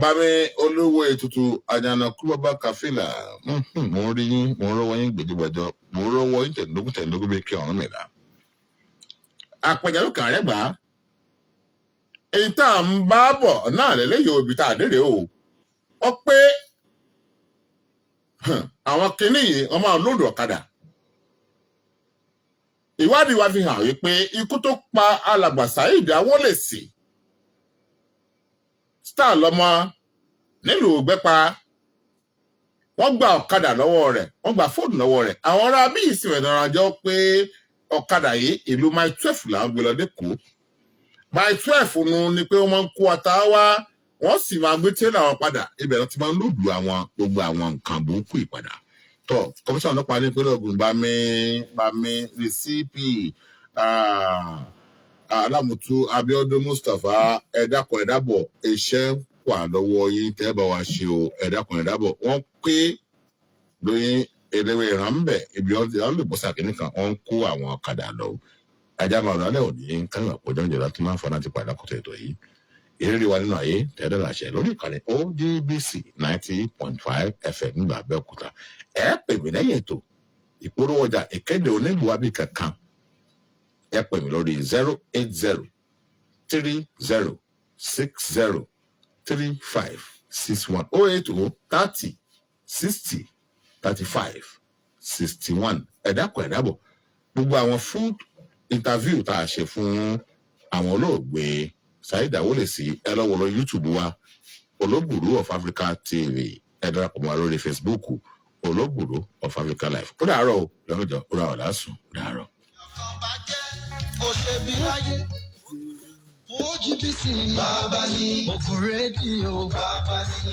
bámi olówó ètùtù àjànàkú bàbá kàfílà mo ń rí yín mo ń rọ́wọ́ yín gbèdégbèjọ mo ń rọ́wọ́ yín tẹ̀lógún bí kí ọ̀run mìíràn àpẹjàlú kan rẹ̀ gbà èyí tá à ń bá bọ̀ náà lélẹ́yìí òbí tá a dérè o ọ pé àwọn kinní yìí wọ́n máa lóòdù ọ̀kadà ìwádìí wa fi hàn wípé ikú tó pa alàgbà Saheed Awolesi Star-Lomo nílùú Igbepa wọ́n gba ọ̀kadà lọ́wọ́ rẹ̀ wọ́n gba fóònù lọ́wọ́ rẹ̀ àwọn ará bí ìsìn ìdánrajọ́ pé ọ̀kadà yìí ìlú mile 12 là ń gbé lọ dẹ́kọ̀ọ́ mile 12 nu ni pé wọ́n máa ń kó ata wá wọ́n sì máa gbé tẹ́lẹ̀ àwọn padà ibẹ̀ ló ti máa ń lòdù àwọn gbogbo àwọn nǹkan burúkú ìpadà tó kọmíṣánná ọlọ́pàá ní ìpínlẹ̀ Ògùn bami rìsípì alámùtú Abíọ́dún Mustapha ẹ̀dàkọ̀ ẹ̀dàbọ̀ iṣẹ́ wà lọ́wọ́ yín tẹ́ bá wa ṣe o ẹ̀dàkọ̀ ẹ̀dàbọ̀ wọ́n pé lóyún eléwé ìrànbẹ̀ ibi ọ̀n lè bọ́ sàkínní kan wọ́n kó àwọn ọ̀kadà lọ ajá máa lọ́lẹ́ òní kánú àpòjọ́ ìjọba tó máa ń fọ́nà ti padà kọ́tà ètò yìí ìrírí wa nínú ayé tẹ́lẹ̀ láṣẹ lórí ìkànnì OGBC 90.5 FM nígbà Abẹ́òkúta ẹ pè mí lẹ́yìn ètò ìpolówó ọjà ìkéde onílùú àbí kankan ẹ pè mí lórí 08030603561 ẹ̀dàkọ̀ ẹ̀dàbọ̀ gbogbo àwọn food interview tá a ṣe fún àwọn olóògbé Saheed Awolesi ẹ lọ wò lọ YouTube wa Olóbùrú of Africa TV ẹ darapọ̀ mọ́ lórí Facebook Olóbùrú of Africa Life ó dàárọ̀ o lọ́jọ́ ó ra ọ̀la sùn dàárọ̀. OGBC bàbá ni òkú rédíò bàbá ni.